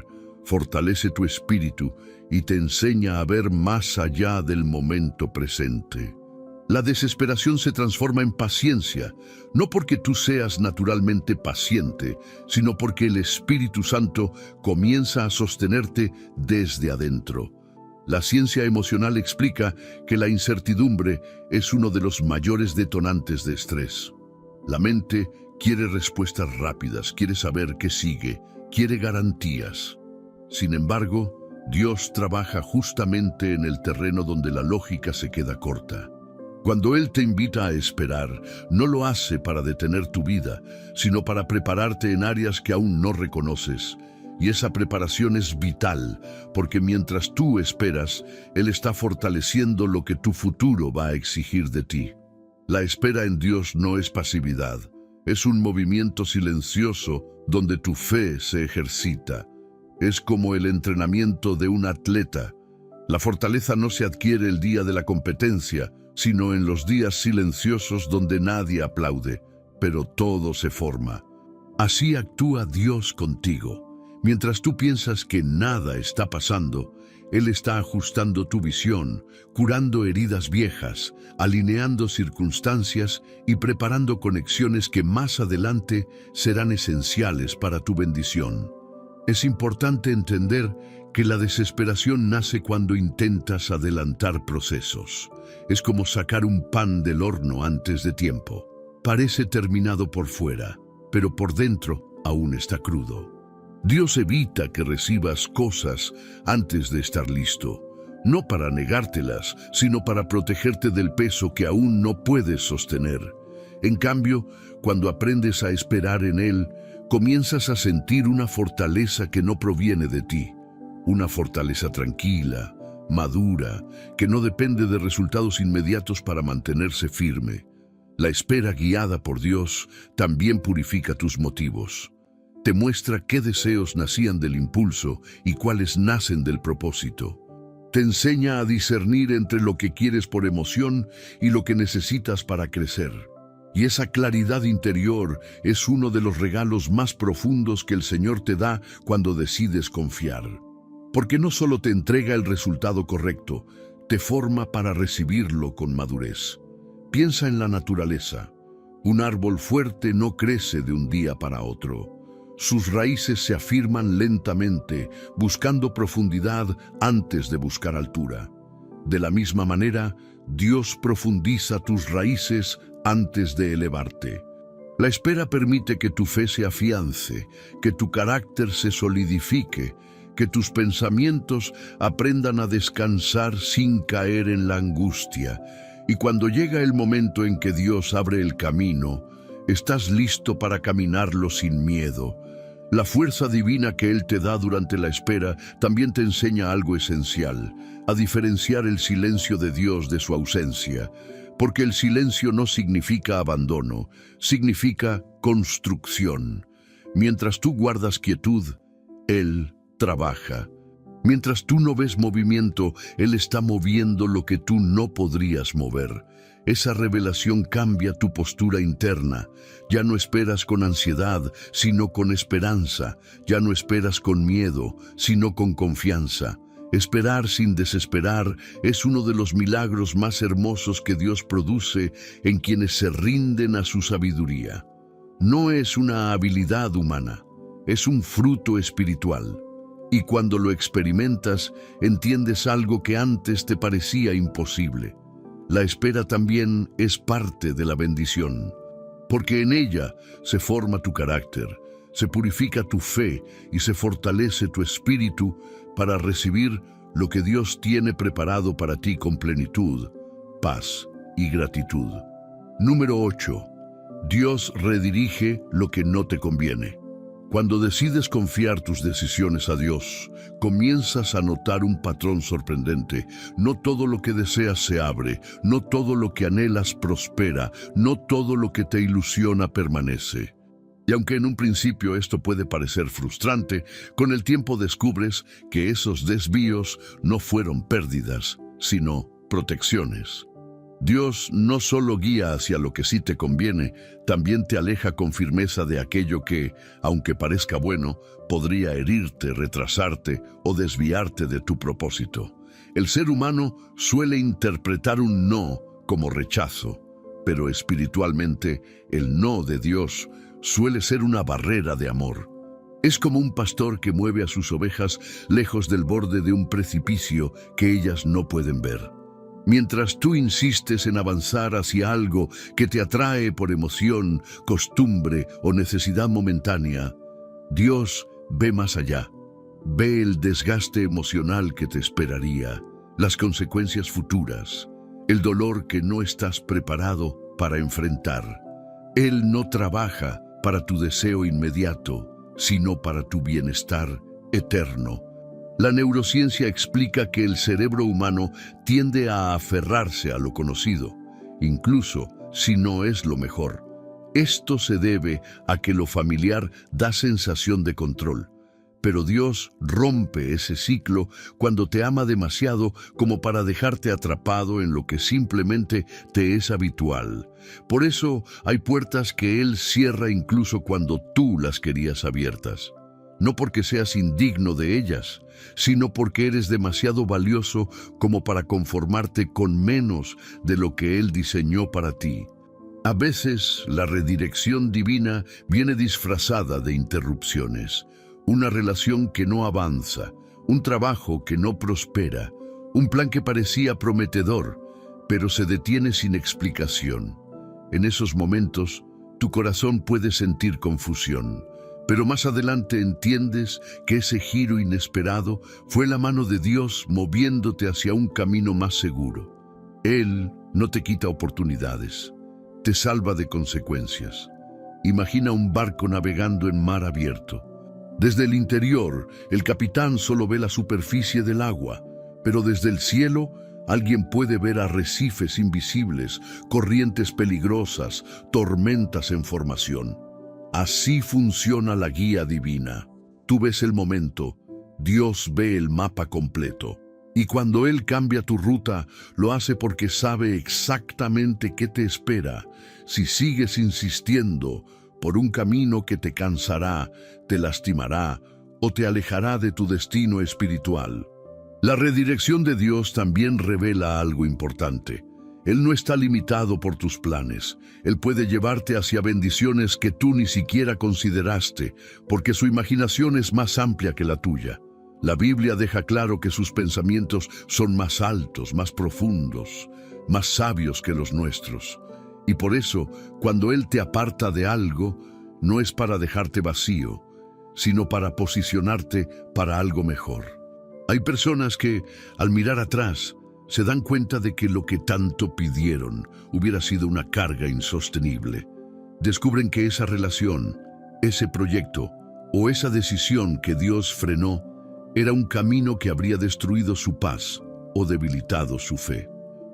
fortalece tu espíritu y te enseña a ver más allá del momento presente. La desesperación se transforma en paciencia, no porque tú seas naturalmente paciente, sino porque el Espíritu Santo comienza a sostenerte desde adentro. La ciencia emocional explica que la incertidumbre es uno de los mayores detonantes de estrés. La mente quiere respuestas rápidas, quiere saber qué sigue, quiere garantías. Sin embargo, Dios trabaja justamente en el terreno donde la lógica se queda corta. Cuando Él te invita a esperar, no lo hace para detener tu vida, sino para prepararte en áreas que aún no reconoces. Y esa preparación es vital, porque mientras tú esperas, Él está fortaleciendo lo que tu futuro va a exigir de ti. La espera en Dios no es pasividad, es un movimiento silencioso donde tu fe se ejercita. Es como el entrenamiento de un atleta. La fortaleza no se adquiere el día de la competencia, sino en los días silenciosos donde nadie aplaude, pero todo se forma. Así actúa Dios contigo. Mientras tú piensas que nada está pasando, Él está ajustando tu visión, curando heridas viejas, alineando circunstancias y preparando conexiones que más adelante serán esenciales para tu bendición. Es importante entender que la desesperación nace cuando intentas adelantar procesos. Es como sacar un pan del horno antes de tiempo. Parece terminado por fuera, pero por dentro aún está crudo. Dios evita que recibas cosas antes de estar listo, no para negártelas, sino para protegerte del peso que aún no puedes sostener. En cambio, cuando aprendes a esperar en Él, comienzas a sentir una fortaleza que no proviene de ti, una fortaleza tranquila, madura, que no depende de resultados inmediatos para mantenerse firme. La espera guiada por Dios también purifica tus motivos. Te muestra qué deseos nacían del impulso y cuáles nacen del propósito. Te enseña a discernir entre lo que quieres por emoción y lo que necesitas para crecer. Y esa claridad interior es uno de los regalos más profundos que el Señor te da cuando decides confiar. Porque no solo te entrega el resultado correcto, te forma para recibirlo con madurez. Piensa en la naturaleza. Un árbol fuerte no crece de un día para otro. Sus raíces se afirman lentamente, buscando profundidad antes de buscar altura. De la misma manera, Dios profundiza tus raíces antes de elevarte. La espera permite que tu fe se afiance, que tu carácter se solidifique, que tus pensamientos aprendan a descansar sin caer en la angustia. Y cuando llega el momento en que Dios abre el camino, estás listo para caminarlo sin miedo. La fuerza divina que Él te da durante la espera también te enseña algo esencial, a diferenciar el silencio de Dios de su ausencia. Porque el silencio no significa abandono, significa construcción. Mientras tú guardas quietud, Él trabaja. Mientras tú no ves movimiento, Él está moviendo lo que tú no podrías mover. Esa revelación cambia tu postura interna. Ya no esperas con ansiedad, sino con esperanza. Ya no esperas con miedo, sino con confianza. Esperar sin desesperar es uno de los milagros más hermosos que Dios produce en quienes se rinden a su sabiduría. No es una habilidad humana, es un fruto espiritual. Y cuando lo experimentas, entiendes algo que antes te parecía imposible. La espera también es parte de la bendición, porque en ella se forma tu carácter, se purifica tu fe y se fortalece tu espíritu para recibir lo que Dios tiene preparado para ti con plenitud, paz y gratitud. Número 8. Dios redirige lo que no te conviene. Cuando decides confiar tus decisiones a Dios, comienzas a notar un patrón sorprendente. No todo lo que deseas se abre, no todo lo que anhelas prospera, no todo lo que te ilusiona permanece. Y aunque en un principio esto puede parecer frustrante, con el tiempo descubres que esos desvíos no fueron pérdidas, sino protecciones. Dios no solo guía hacia lo que sí te conviene, también te aleja con firmeza de aquello que, aunque parezca bueno, podría herirte, retrasarte o desviarte de tu propósito. El ser humano suele interpretar un no como rechazo, pero espiritualmente el no de Dios suele ser una barrera de amor. Es como un pastor que mueve a sus ovejas lejos del borde de un precipicio que ellas no pueden ver. Mientras tú insistes en avanzar hacia algo que te atrae por emoción, costumbre o necesidad momentánea, Dios ve más allá. Ve el desgaste emocional que te esperaría, las consecuencias futuras, el dolor que no estás preparado para enfrentar. Él no trabaja para tu deseo inmediato, sino para tu bienestar eterno. La neurociencia explica que el cerebro humano tiende a aferrarse a lo conocido, incluso si no es lo mejor. Esto se debe a que lo familiar da sensación de control. Pero Dios rompe ese ciclo cuando te ama demasiado como para dejarte atrapado en lo que simplemente te es habitual. Por eso hay puertas que Él cierra incluso cuando tú las querías abiertas. No porque seas indigno de ellas, sino porque eres demasiado valioso como para conformarte con menos de lo que Él diseñó para ti. A veces la redirección divina viene disfrazada de interrupciones. Una relación que no avanza, un trabajo que no prospera, un plan que parecía prometedor, pero se detiene sin explicación. En esos momentos, tu corazón puede sentir confusión, pero más adelante entiendes que ese giro inesperado fue la mano de Dios moviéndote hacia un camino más seguro. Él no te quita oportunidades, te salva de consecuencias. Imagina un barco navegando en mar abierto. Desde el interior, el capitán solo ve la superficie del agua, pero desde el cielo, alguien puede ver arrecifes invisibles, corrientes peligrosas, tormentas en formación. Así funciona la guía divina. Tú ves el momento, Dios ve el mapa completo. Y cuando Él cambia tu ruta, lo hace porque sabe exactamente qué te espera. Si sigues insistiendo por un camino que te cansará, te lastimará o te alejará de tu destino espiritual. La redirección de Dios también revela algo importante. Él no está limitado por tus planes. Él puede llevarte hacia bendiciones que tú ni siquiera consideraste, porque su imaginación es más amplia que la tuya. La Biblia deja claro que sus pensamientos son más altos, más profundos, más sabios que los nuestros. Y por eso, cuando Él te aparta de algo, no es para dejarte vacío, sino para posicionarte para algo mejor. Hay personas que, al mirar atrás, se dan cuenta de que lo que tanto pidieron hubiera sido una carga insostenible. Descubren que esa relación, ese proyecto o esa decisión que Dios frenó era un camino que habría destruido su paz o debilitado su fe.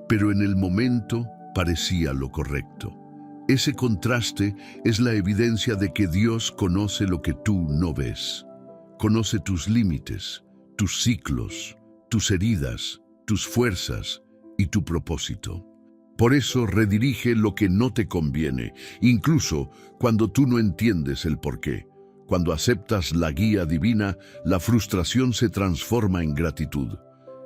Pero en el momento parecía lo correcto. Ese contraste es la evidencia de que Dios conoce lo que tú no ves. Conoce tus límites, tus ciclos, tus heridas, tus fuerzas y tu propósito. Por eso redirige lo que no te conviene, incluso cuando tú no entiendes el porqué. Cuando aceptas la guía divina, la frustración se transforma en gratitud.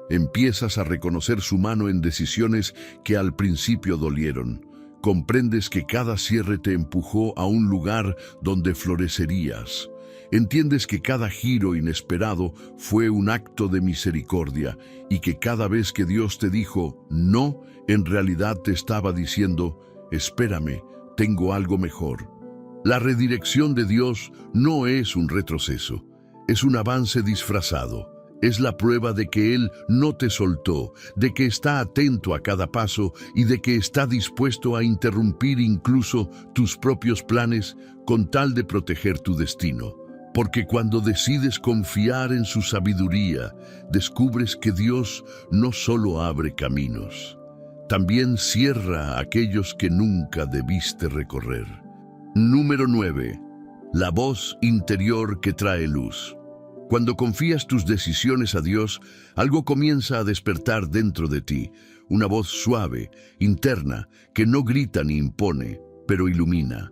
Empiezas a reconocer su mano en decisiones que al principio dolieron. Comprendes que cada cierre te empujó a un lugar donde florecerías. Entiendes que cada giro inesperado fue un acto de misericordia y que cada vez que Dios te dijo no, en realidad te estaba diciendo, espérame, tengo algo mejor. La redirección de Dios no es un retroceso, es un avance disfrazado. Es la prueba de que Él no te soltó, de que está atento a cada paso y de que está dispuesto a interrumpir incluso tus propios planes con tal de proteger tu destino. Porque cuando decides confiar en su sabiduría, descubres que Dios no solo abre caminos, también cierra aquellos que nunca debiste recorrer. Número 9. La voz interior que trae luz. Cuando confías tus decisiones a Dios, algo comienza a despertar dentro de ti, una voz suave, interna, que no grita ni impone, pero ilumina.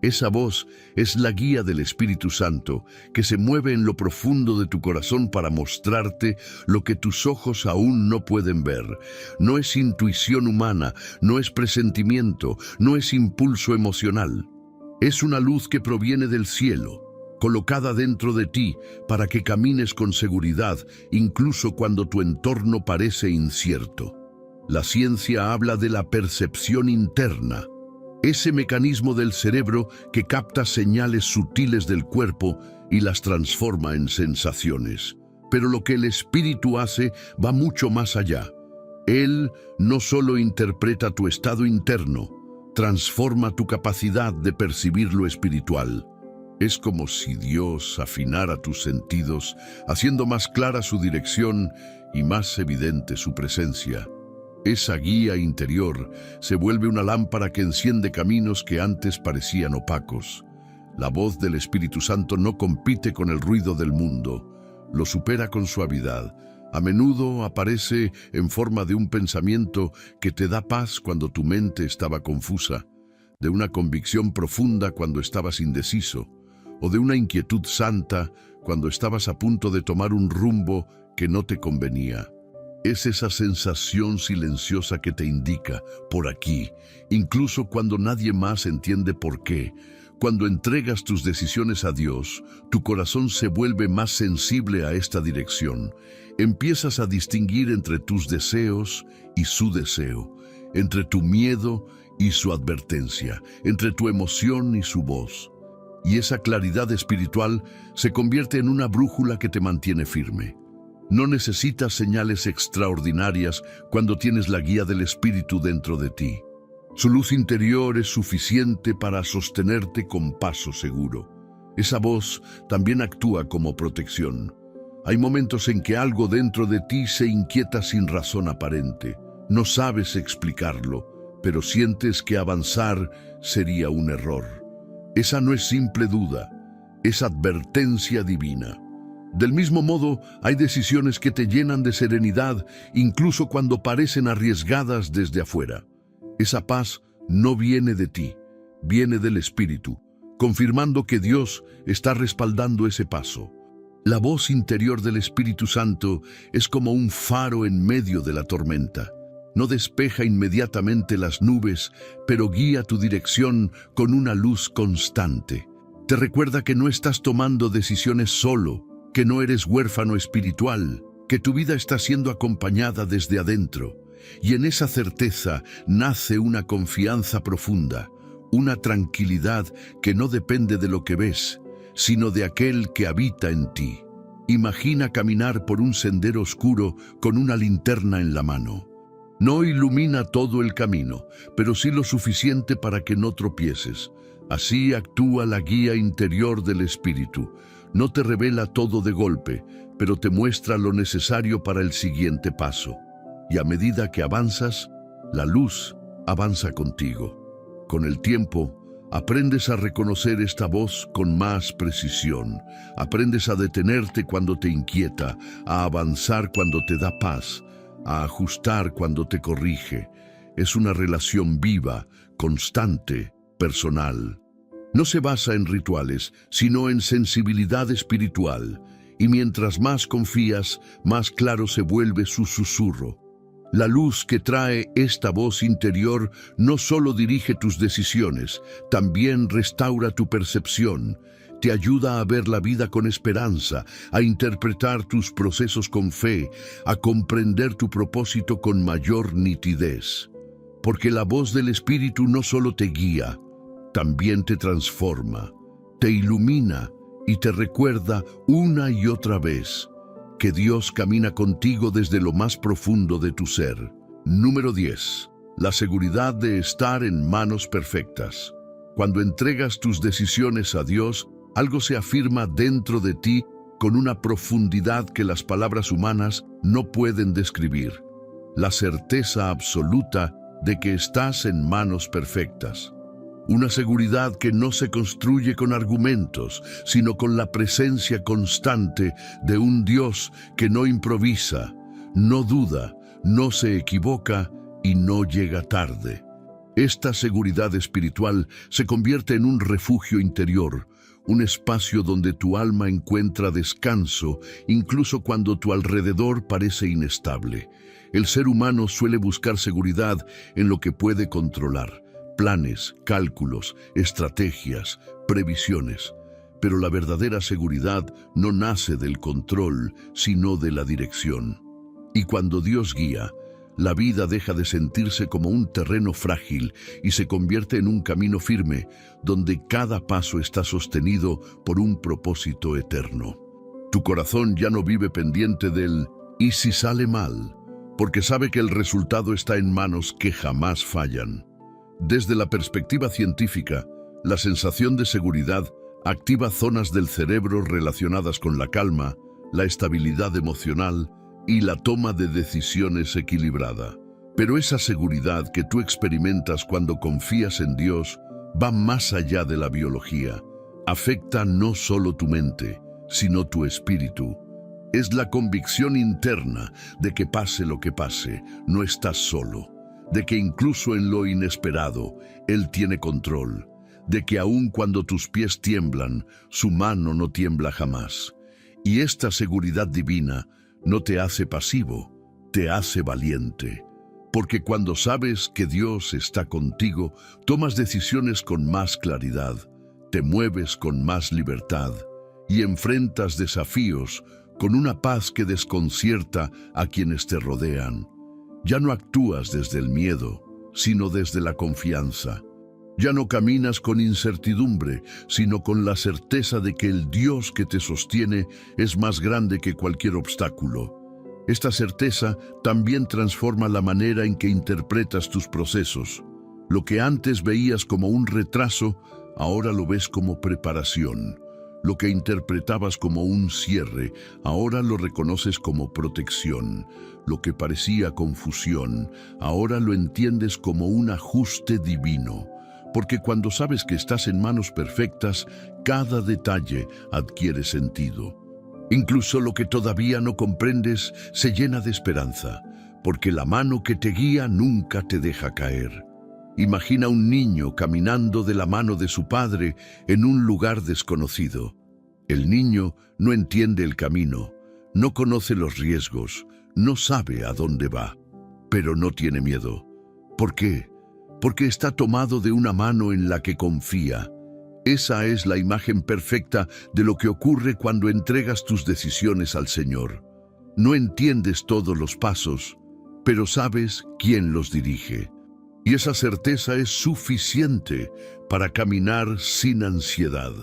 Esa voz es la guía del Espíritu Santo, que se mueve en lo profundo de tu corazón para mostrarte lo que tus ojos aún no pueden ver. No es intuición humana, no es presentimiento, no es impulso emocional. Es una luz que proviene del cielo, colocada dentro de ti para que camines con seguridad, incluso cuando tu entorno parece incierto. La ciencia habla de la percepción interna, ese mecanismo del cerebro que capta señales sutiles del cuerpo y las transforma en sensaciones. Pero lo que el espíritu hace va mucho más allá. Él no solo interpreta tu estado interno, transforma tu capacidad de percibir lo espiritual. Es como si Dios afinara tus sentidos, haciendo más clara su dirección y más evidente su presencia. Esa guía interior se vuelve una lámpara que enciende caminos que antes parecían opacos. La voz del Espíritu Santo no compite con el ruido del mundo, lo supera con suavidad. A menudo aparece en forma de un pensamiento que te da paz cuando tu mente estaba confusa, de una convicción profunda cuando estabas indeciso, o de una inquietud santa cuando estabas a punto de tomar un rumbo que no te convenía. Es esa sensación silenciosa que te indica, por aquí, incluso cuando nadie más entiende por qué. Cuando entregas tus decisiones a Dios, tu corazón se vuelve más sensible a esta dirección. Empiezas a distinguir entre tus deseos y su deseo, entre tu miedo y su advertencia, entre tu emoción y su voz. Y esa claridad espiritual se convierte en una brújula que te mantiene firme. No necesitas señales extraordinarias cuando tienes la guía del Espíritu dentro de ti. Su luz interior es suficiente para sostenerte con paso seguro. Esa voz también actúa como protección. Hay momentos en que algo dentro de ti se inquieta sin razón aparente. No sabes explicarlo, pero sientes que avanzar sería un error. Esa no es simple duda, es advertencia divina. Del mismo modo, hay decisiones que te llenan de serenidad, incluso cuando parecen arriesgadas desde afuera. Esa paz no viene de ti, viene del Espíritu, confirmando que Dios está respaldando ese paso. La voz interior del Espíritu Santo es como un faro en medio de la tormenta. No despeja inmediatamente las nubes, pero guía tu dirección con una luz constante. Te recuerda que no estás tomando decisiones solo, que no eres huérfano espiritual, que tu vida está siendo acompañada desde adentro. Y en esa certeza nace una confianza profunda, una tranquilidad que no depende de lo que ves, sino de aquel que habita en ti. Imagina caminar por un sendero oscuro con una linterna en la mano. No ilumina todo el camino, pero sí lo suficiente para que no tropieces. Así actúa la guía interior del Espíritu. No te revela todo de golpe, pero te muestra lo necesario para el siguiente paso. Y a medida que avanzas, la luz avanza contigo. Con el tiempo, aprendes a reconocer esta voz con más precisión. Aprendes a detenerte cuando te inquieta, a avanzar cuando te da paz, a ajustar cuando te corrige. Es una relación viva, constante, personal. No se basa en rituales, sino en sensibilidad espiritual. Y mientras más confías, más claro se vuelve su susurro. La luz que trae esta voz interior no solo dirige tus decisiones, también restaura tu percepción. Te ayuda a ver la vida con esperanza, a interpretar tus procesos con fe, a comprender tu propósito con mayor nitidez. Porque la voz del Espíritu no solo te guía, también te transforma, te ilumina y te recuerda una y otra vez que Dios camina contigo desde lo más profundo de tu ser. Número 10. La seguridad de estar en manos perfectas. Cuando entregas tus decisiones a Dios, algo se afirma dentro de ti con una profundidad que las palabras humanas no pueden describir. La certeza absoluta de que estás en manos perfectas. Una seguridad que no se construye con argumentos, sino con la presencia constante de un Dios que no improvisa, no duda, no se equivoca y no llega tarde. Esta seguridad espiritual se convierte en un refugio interior, un espacio donde tu alma encuentra descanso, incluso cuando tu alrededor parece inestable. El ser humano suele buscar seguridad en lo que puede controlar: planes, cálculos, estrategias, previsiones. Pero la verdadera seguridad no nace del control, sino de la dirección. Y cuando Dios guía, la vida deja de sentirse como un terreno frágil y se convierte en un camino firme, donde cada paso está sostenido por un propósito eterno. Tu corazón ya no vive pendiente del «¿y si sale mal?», porque sabe que el resultado está en manos que jamás fallan. Desde la perspectiva científica, la sensación de seguridad activa zonas del cerebro relacionadas con la calma, la estabilidad emocional y la toma de decisiones equilibrada. Pero esa seguridad que tú experimentas cuando confías en Dios va más allá de la biología. Afecta no solo tu mente, sino tu espíritu. Es la convicción interna de que pase lo que pase, no estás solo. De que incluso en lo inesperado, Él tiene control. De que aun cuando tus pies tiemblan, su mano no tiembla jamás. Y esta seguridad divina no te hace pasivo, te hace valiente. Porque cuando sabes que Dios está contigo, tomas decisiones con más claridad, te mueves con más libertad y enfrentas desafíos con una paz que desconcierta a quienes te rodean. Ya no actúas desde el miedo, sino desde la confianza. Ya no caminas con incertidumbre, sino con la certeza de que el Dios que te sostiene es más grande que cualquier obstáculo. Esta certeza también transforma la manera en que interpretas tus procesos. Lo que antes veías como un retraso, ahora lo ves como preparación. Lo que interpretabas como un cierre, ahora lo reconoces como protección. Lo que parecía confusión, ahora lo entiendes como un ajuste divino. Porque cuando sabes que estás en manos perfectas, cada detalle adquiere sentido. Incluso lo que todavía no comprendes se llena de esperanza, porque la mano que te guía nunca te deja caer. Imagina un niño caminando de la mano de su padre en un lugar desconocido. El niño no entiende el camino, no conoce los riesgos, no sabe a dónde va, pero no tiene miedo. ¿Por qué? Porque está tomado de una mano en la que confía. Esa es la imagen perfecta de lo que ocurre cuando entregas tus decisiones al Señor. No entiendes todos los pasos, pero sabes quién los dirige. Y esa certeza es suficiente para caminar sin ansiedad.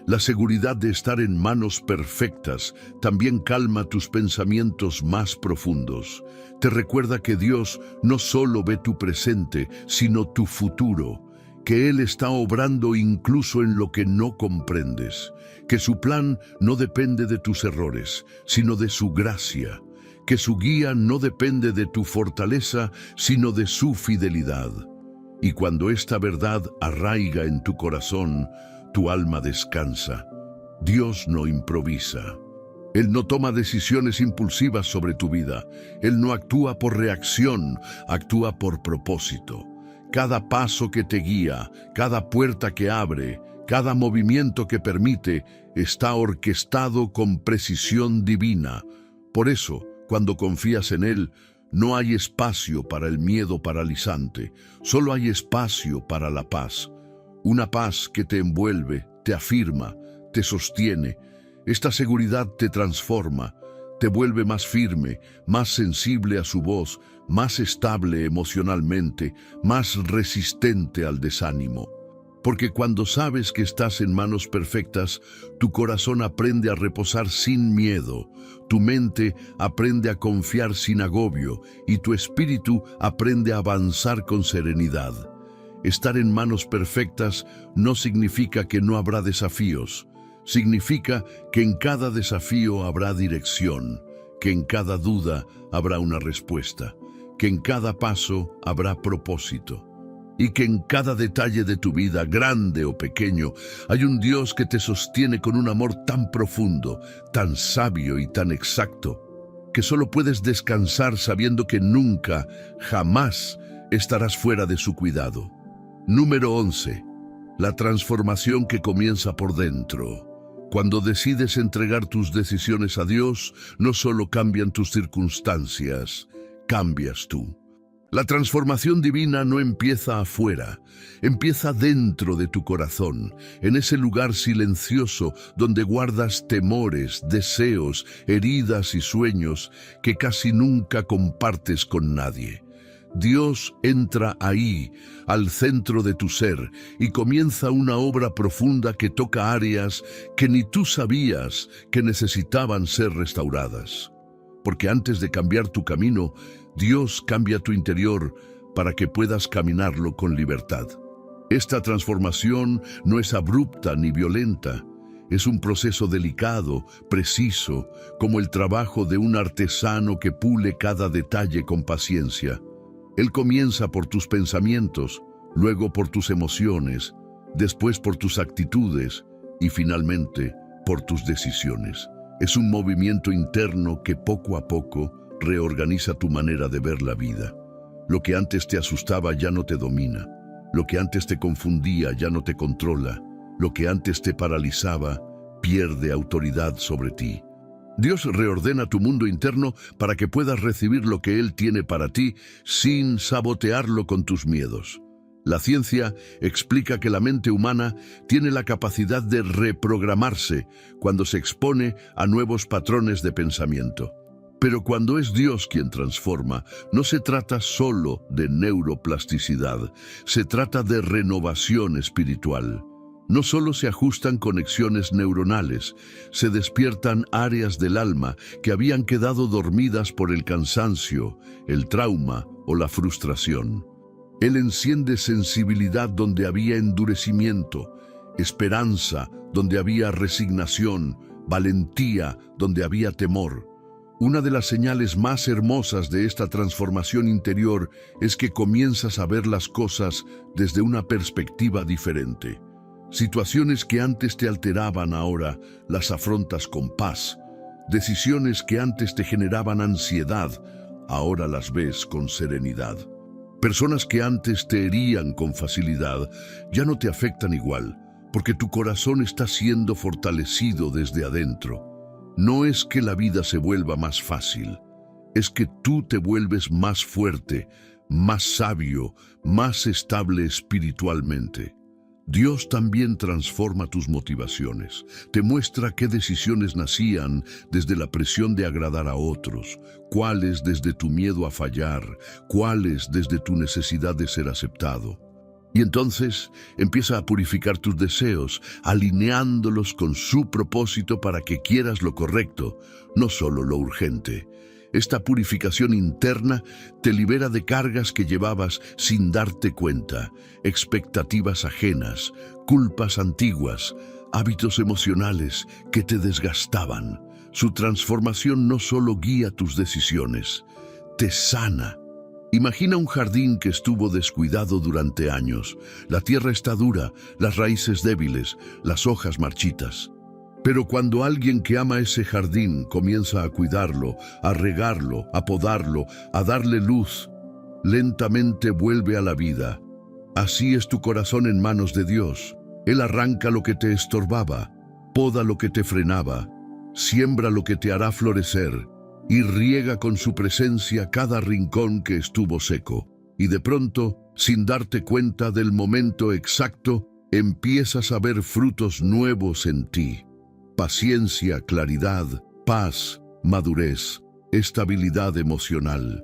La seguridad de estar en manos perfectas también calma tus pensamientos más profundos. Te recuerda que Dios no solo ve tu presente, sino tu futuro, que Él está obrando incluso en lo que no comprendes, que su plan no depende de tus errores, sino de su gracia, que su guía no depende de tu fortaleza, sino de su fidelidad. Y cuando esta verdad arraiga en tu corazón, tu alma descansa. Dios no improvisa. Él no toma decisiones impulsivas sobre tu vida. Él no actúa por reacción, actúa por propósito. Cada paso que te guía, cada puerta que abre, cada movimiento que permite, está orquestado con precisión divina. Por eso, cuando confías en Él, no hay espacio para el miedo paralizante, solo hay espacio para la paz. Una paz que te envuelve, te afirma, te sostiene. Esta seguridad te transforma, te vuelve más firme, más sensible a su voz, más estable emocionalmente, más resistente al desánimo. Porque cuando sabes que estás en manos perfectas, tu corazón aprende a reposar sin miedo, tu mente aprende a confiar sin agobio y tu espíritu aprende a avanzar con serenidad. Estar en manos perfectas no significa que no habrá desafíos. Significa que en cada desafío habrá dirección, que en cada duda habrá una respuesta, que en cada paso habrá propósito. y que en cada detalle de tu vida, grande o pequeño, hay un Dios que te sostiene con un amor tan profundo, tan sabio y tan exacto, que solo puedes descansar sabiendo que nunca, jamás estarás fuera de su cuidado. Número 11. La transformación que comienza por dentro. Cuando decides entregar tus decisiones a Dios, no solo cambian tus circunstancias, cambias tú. La transformación divina no empieza afuera, empieza dentro de tu corazón, en ese lugar silencioso donde guardas temores, deseos, heridas y sueños que casi nunca compartes con nadie. Dios entra ahí, al centro de tu ser, y comienza una obra profunda que toca áreas que ni tú sabías que necesitaban ser restauradas. Porque antes de cambiar tu camino, Dios cambia tu interior para que puedas caminarlo con libertad. Esta transformación no es abrupta ni violenta. Es un proceso delicado, preciso, como el trabajo de un artesano que pule cada detalle con paciencia. Él comienza por tus pensamientos, luego por tus emociones, después por tus actitudes y finalmente por tus decisiones. Es un movimiento interno que poco a poco reorganiza tu manera de ver la vida. Lo que antes te asustaba ya no te domina. Lo que antes te confundía ya no te controla. Lo que antes te paralizaba pierde autoridad sobre ti. Dios reordena tu mundo interno para que puedas recibir lo que Él tiene para ti sin sabotearlo con tus miedos. La ciencia explica que la mente humana tiene la capacidad de reprogramarse cuando se expone a nuevos patrones de pensamiento. Pero cuando es Dios quien transforma, no se trata solo de neuroplasticidad, se trata de renovación espiritual. No solo se ajustan conexiones neuronales, se despiertan áreas del alma que habían quedado dormidas por el cansancio, el trauma o la frustración. Él enciende sensibilidad donde había endurecimiento, esperanza donde había resignación, valentía donde había temor. Una de las señales más hermosas de esta transformación interior es que comienzas a ver las cosas desde una perspectiva diferente. Situaciones que antes te alteraban ahora las afrontas con paz. Decisiones que antes te generaban ansiedad, ahora las ves con serenidad. Personas que antes te herían con facilidad ya no te afectan igual, porque tu corazón está siendo fortalecido desde adentro. No es que la vida se vuelva más fácil, es que tú te vuelves más fuerte, más sabio, más estable espiritualmente. Dios también transforma tus motivaciones, te muestra qué decisiones nacían desde la presión de agradar a otros, cuáles desde tu miedo a fallar, cuáles desde tu necesidad de ser aceptado. Y entonces empieza a purificar tus deseos, alineándolos con su propósito para que quieras lo correcto, no solo lo urgente. Esta purificación interna te libera de cargas que llevabas sin darte cuenta, expectativas ajenas, culpas antiguas, hábitos emocionales que te desgastaban. Su transformación no solo guía tus decisiones, te sana. Imagina un jardín que estuvo descuidado durante años. La tierra está dura, las raíces débiles, las hojas marchitas. Pero cuando alguien que ama ese jardín comienza a cuidarlo, a regarlo, a podarlo, a darle luz, lentamente vuelve a la vida. Así es tu corazón en manos de Dios. Él arranca lo que te estorbaba, poda lo que te frenaba, siembra lo que te hará florecer y riega con su presencia cada rincón que estuvo seco. Y de pronto, sin darte cuenta del momento exacto, empiezas a ver frutos nuevos en ti. Paciencia, claridad, paz, madurez, estabilidad emocional.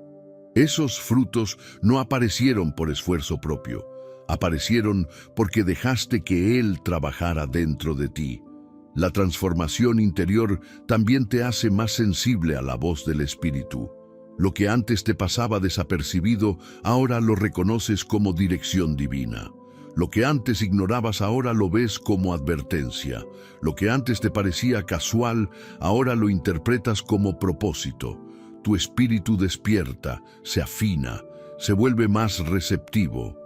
Esos frutos no aparecieron por esfuerzo propio, aparecieron porque dejaste que Él trabajara dentro de ti. La transformación interior también te hace más sensible a la voz del Espíritu. Lo que antes te pasaba desapercibido, ahora lo reconoces como dirección divina. Lo que antes ignorabas ahora lo ves como advertencia. Lo que antes te parecía casual, ahora lo interpretas como propósito. Tu espíritu despierta, se afina, se vuelve más receptivo.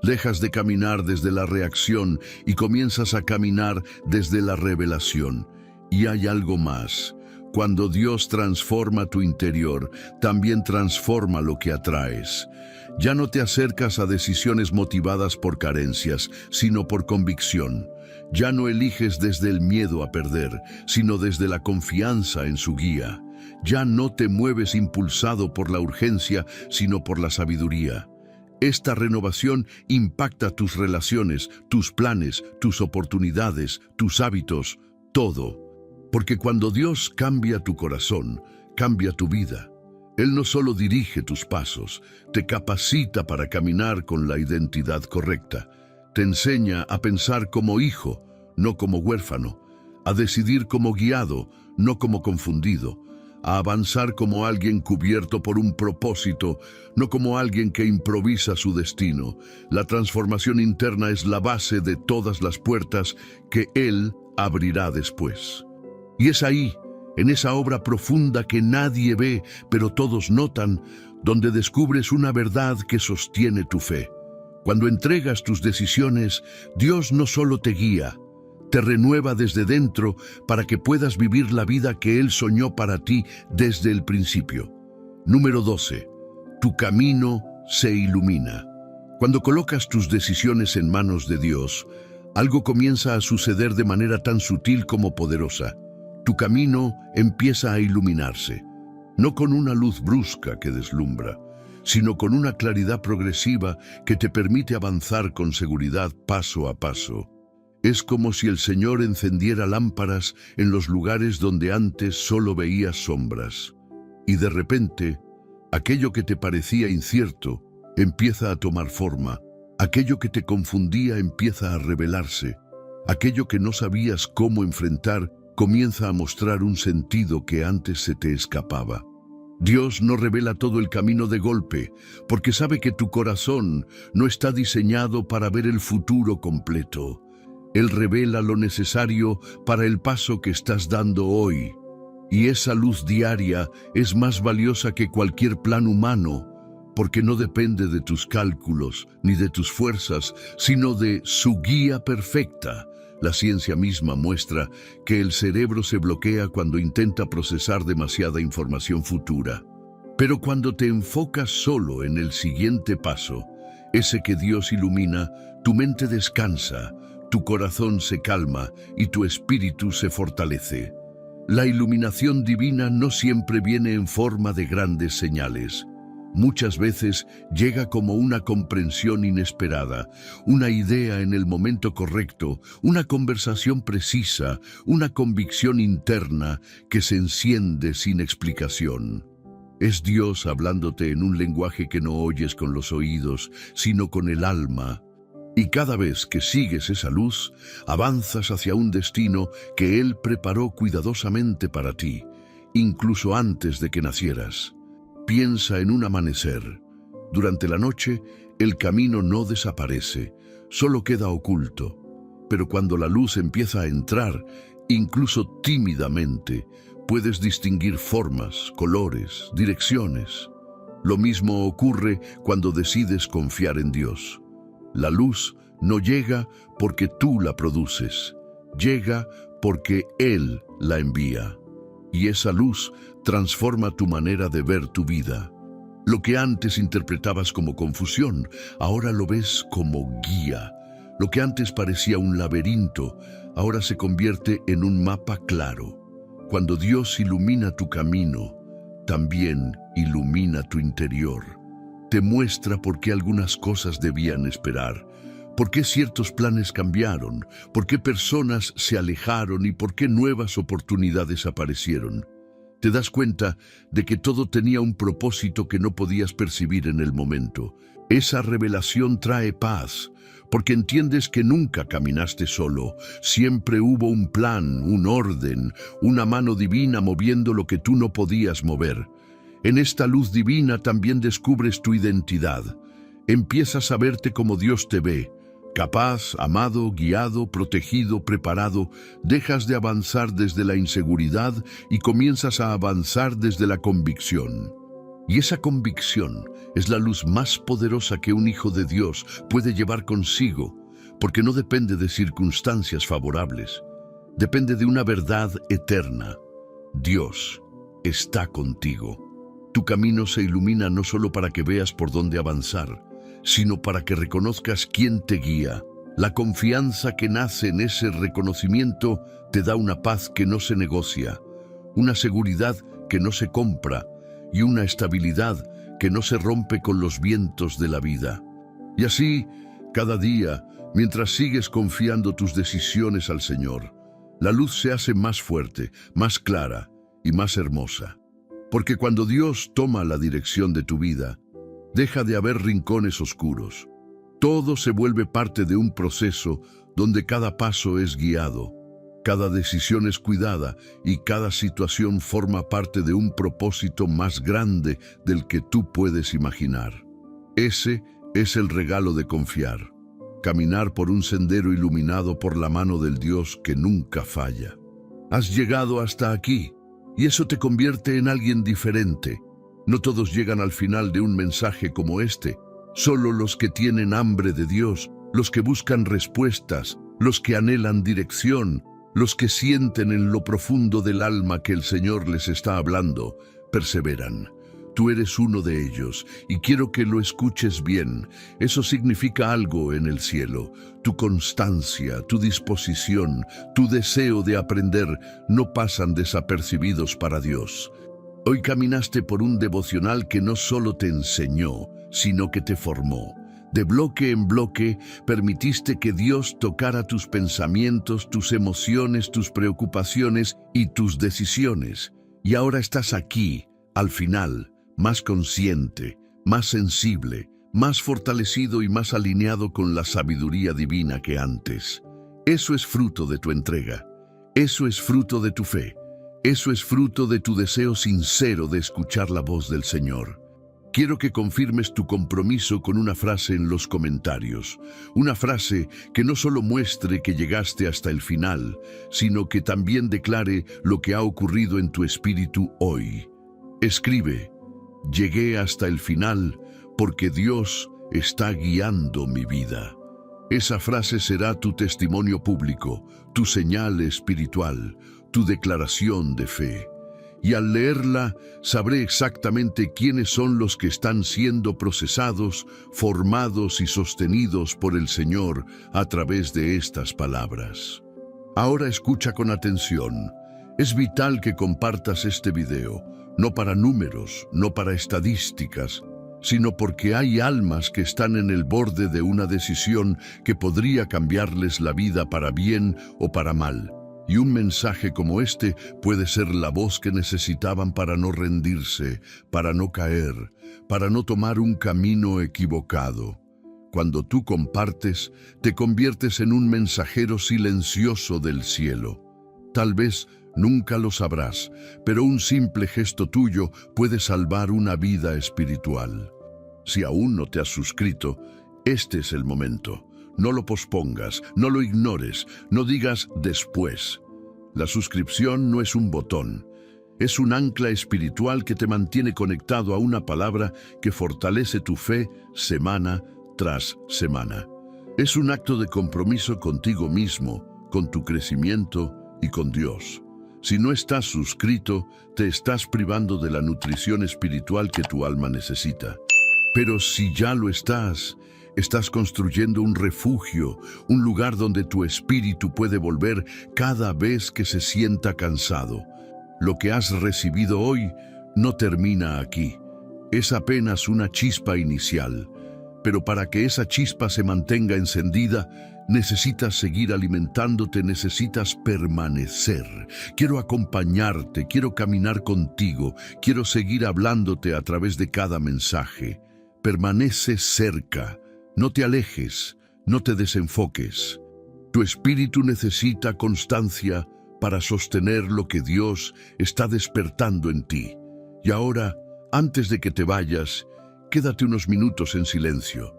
Dejas de caminar desde la reacción y comienzas a caminar desde la revelación. Y hay algo más. Cuando Dios transforma tu interior, también transforma lo que atraes. Ya no te acercas a decisiones motivadas por carencias, sino por convicción. Ya no eliges desde el miedo a perder, sino desde la confianza en su guía. Ya no te mueves impulsado por la urgencia, sino por la sabiduría. Esta renovación impacta tus relaciones, tus planes, tus oportunidades, tus hábitos, todo. Porque cuando Dios cambia tu corazón, cambia tu vida. Él no solo dirige tus pasos, te capacita para caminar con la identidad correcta. Te enseña a pensar como hijo, no como huérfano, a decidir como guiado, no como confundido, a avanzar como alguien cubierto por un propósito, no como alguien que improvisa su destino. La transformación interna es la base de todas las puertas que Él abrirá después. Y es ahí, en esa obra profunda que nadie ve, pero todos notan, donde descubres una verdad que sostiene tu fe. Cuando entregas tus decisiones, Dios no solo te guía, te renueva desde dentro para que puedas vivir la vida que Él soñó para ti desde el principio. Número 12. Tu camino se ilumina. Cuando colocas tus decisiones en manos de Dios, algo comienza a suceder de manera tan sutil como poderosa. Tu camino empieza a iluminarse, no con una luz brusca que deslumbra, sino con una claridad progresiva que te permite avanzar con seguridad paso a paso. Es como si el Señor encendiera lámparas en los lugares donde antes solo veías sombras. Y de repente, aquello que te parecía incierto empieza a tomar forma, aquello que te confundía empieza a revelarse, aquello que no sabías cómo enfrentar comienza a mostrar un sentido que antes se te escapaba. Dios no revela todo el camino de golpe, porque sabe que tu corazón no está diseñado para ver el futuro completo. Él revela lo necesario para el paso que estás dando hoy. Y esa luz diaria es más valiosa que cualquier plan humano, porque no depende de tus cálculos ni de tus fuerzas, sino de su guía perfecta. La ciencia misma muestra que el cerebro se bloquea cuando intenta procesar demasiada información futura. Pero cuando te enfocas solo en el siguiente paso, ese que Dios ilumina, tu mente descansa, tu corazón se calma y tu espíritu se fortalece. La iluminación divina no siempre viene en forma de grandes señales. Muchas veces llega como una comprensión inesperada, una idea en el momento correcto, una conversación precisa, una convicción interna que se enciende sin explicación. Es Dios hablándote en un lenguaje que no oyes con los oídos, sino con el alma. Y cada vez que sigues esa luz, avanzas hacia un destino que Él preparó cuidadosamente para ti, incluso antes de que nacieras. Piensa en un amanecer. Durante la noche, el camino no desaparece, solo queda oculto. Pero cuando la luz empieza a entrar, incluso tímidamente, puedes distinguir formas, colores, direcciones. Lo mismo ocurre cuando decides confiar en Dios. La luz no llega porque tú la produces, llega porque Él la envía. Y esa luz transforma tu manera de ver tu vida. Lo que antes interpretabas como confusión, ahora lo ves como guía. Lo que antes parecía un laberinto, ahora se convierte en un mapa claro. Cuando Dios ilumina tu camino, también ilumina tu interior. Te muestra por qué algunas cosas debían esperar, por qué ciertos planes cambiaron, por qué personas se alejaron y por qué nuevas oportunidades aparecieron. Te das cuenta de que todo tenía un propósito que no podías percibir en el momento. Esa revelación trae paz, porque entiendes que nunca caminaste solo. Siempre hubo un plan, un orden, una mano divina moviendo lo que tú no podías mover. En esta luz divina también descubres tu identidad. Empiezas a verte como Dios te ve, capaz, amado, guiado, protegido, preparado. Dejas de avanzar desde la inseguridad y comienzas a avanzar desde la convicción. Y esa convicción es la luz más poderosa que un hijo de Dios puede llevar consigo, porque no depende de circunstancias favorables, depende de una verdad eterna. Dios está contigo. Tu camino se ilumina no solo para que veas por dónde avanzar, sino para que reconozcas quién te guía. La confianza que nace en ese reconocimiento te da una paz que no se negocia, una seguridad que no se compra y una estabilidad que no se rompe con los vientos de la vida. Y así, cada día, mientras sigues confiando tus decisiones al Señor, la luz se hace más fuerte, más clara y más hermosa. Porque cuando Dios toma la dirección de tu vida, deja de haber rincones oscuros. Todo se vuelve parte de un proceso donde cada paso es guiado, cada decisión es cuidada y cada situación forma parte de un propósito más grande del que tú puedes imaginar. Ese es el regalo de confiar, caminar por un sendero iluminado por la mano del Dios que nunca falla. Has llegado hasta aquí y eso te convierte en alguien diferente. No todos llegan al final de un mensaje como este. Solo los que tienen hambre de Dios, los que buscan respuestas, los que anhelan dirección, los que sienten en lo profundo del alma que el Señor les está hablando, perseveran. Tú eres uno de ellos y quiero que lo escuches bien. Eso significa algo en el cielo. Tu constancia, tu disposición, tu deseo de aprender no pasan desapercibidos para Dios. Hoy caminaste por un devocional que no solo te enseñó, sino que te formó. De bloque en bloque, permitiste que Dios tocara tus pensamientos, tus emociones, tus preocupaciones y tus decisiones. Y ahora estás aquí, al final, más consciente, más sensible, más fortalecido y más alineado con la sabiduría divina que antes. Eso es fruto de tu entrega. Eso es fruto de tu fe. Eso es fruto de tu deseo sincero de escuchar la voz del Señor. Quiero que confirmes tu compromiso con una frase en los comentarios. Una frase que no solo muestre que llegaste hasta el final, sino que también declare lo que ha ocurrido en tu espíritu hoy. Escribe: llegué hasta el final porque Dios está guiando mi vida. Esa frase será tu testimonio público, tu señal espiritual, tu declaración de fe. Y al leerla, sabré exactamente quiénes son los que están siendo procesados, formados y sostenidos por el Señor a través de estas palabras. Ahora escucha con atención. Es vital que compartas este video, no para números, no para estadísticas, sino porque hay almas que están en el borde de una decisión que podría cambiarles la vida para bien o para mal. Y un mensaje como este puede ser la voz que necesitaban para no rendirse, para no caer, para no tomar un camino equivocado. Cuando tú compartes, te conviertes en un mensajero silencioso del cielo. Tal vez nunca lo sabrás, pero un simple gesto tuyo puede salvar una vida espiritual. Si aún no te has suscrito, este es el momento. No lo pospongas, no lo ignores, no digas después. La suscripción no es un botón, es un ancla espiritual que te mantiene conectado a una palabra que fortalece tu fe semana tras semana. Es un acto de compromiso contigo mismo, con tu crecimiento y con Dios. Si no estás suscrito, te estás privando de la nutrición espiritual que tu alma necesita. Pero si ya lo estás construyendo un refugio, un lugar donde tu espíritu puede volver cada vez que se sienta cansado. Lo que has recibido hoy no termina aquí. Es apenas una chispa inicial. Pero para que esa chispa se mantenga encendida, necesitas seguir alimentándote, necesitas permanecer. Quiero acompañarte, quiero caminar contigo, quiero seguir hablándote a través de cada mensaje. Permanece cerca. No te alejes, no te desenfoques. Tu espíritu necesita constancia para sostener lo que Dios está despertando en ti. Y ahora, antes de que te vayas, quédate unos minutos en silencio.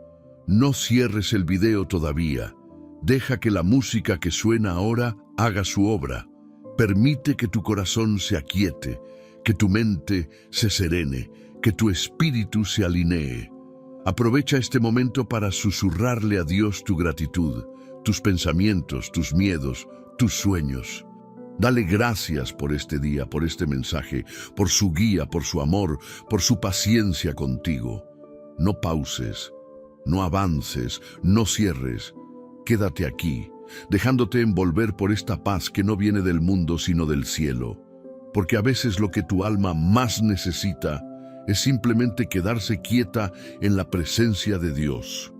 No cierres el video todavía. Deja que la música que suena ahora haga su obra. Permite que tu corazón se aquiete, que tu mente se serene, que tu espíritu se alinee. Aprovecha este momento para susurrarle a Dios tu gratitud, tus pensamientos, tus miedos, tus sueños. Dale gracias por este día, por este mensaje, por su guía, por su amor, por su paciencia contigo. No pauses, no avances, no cierres. Quédate aquí, dejándote envolver por esta paz que no viene del mundo sino del cielo. Porque a veces lo que tu alma más necesita es simplemente quedarse quieta en la presencia de Dios.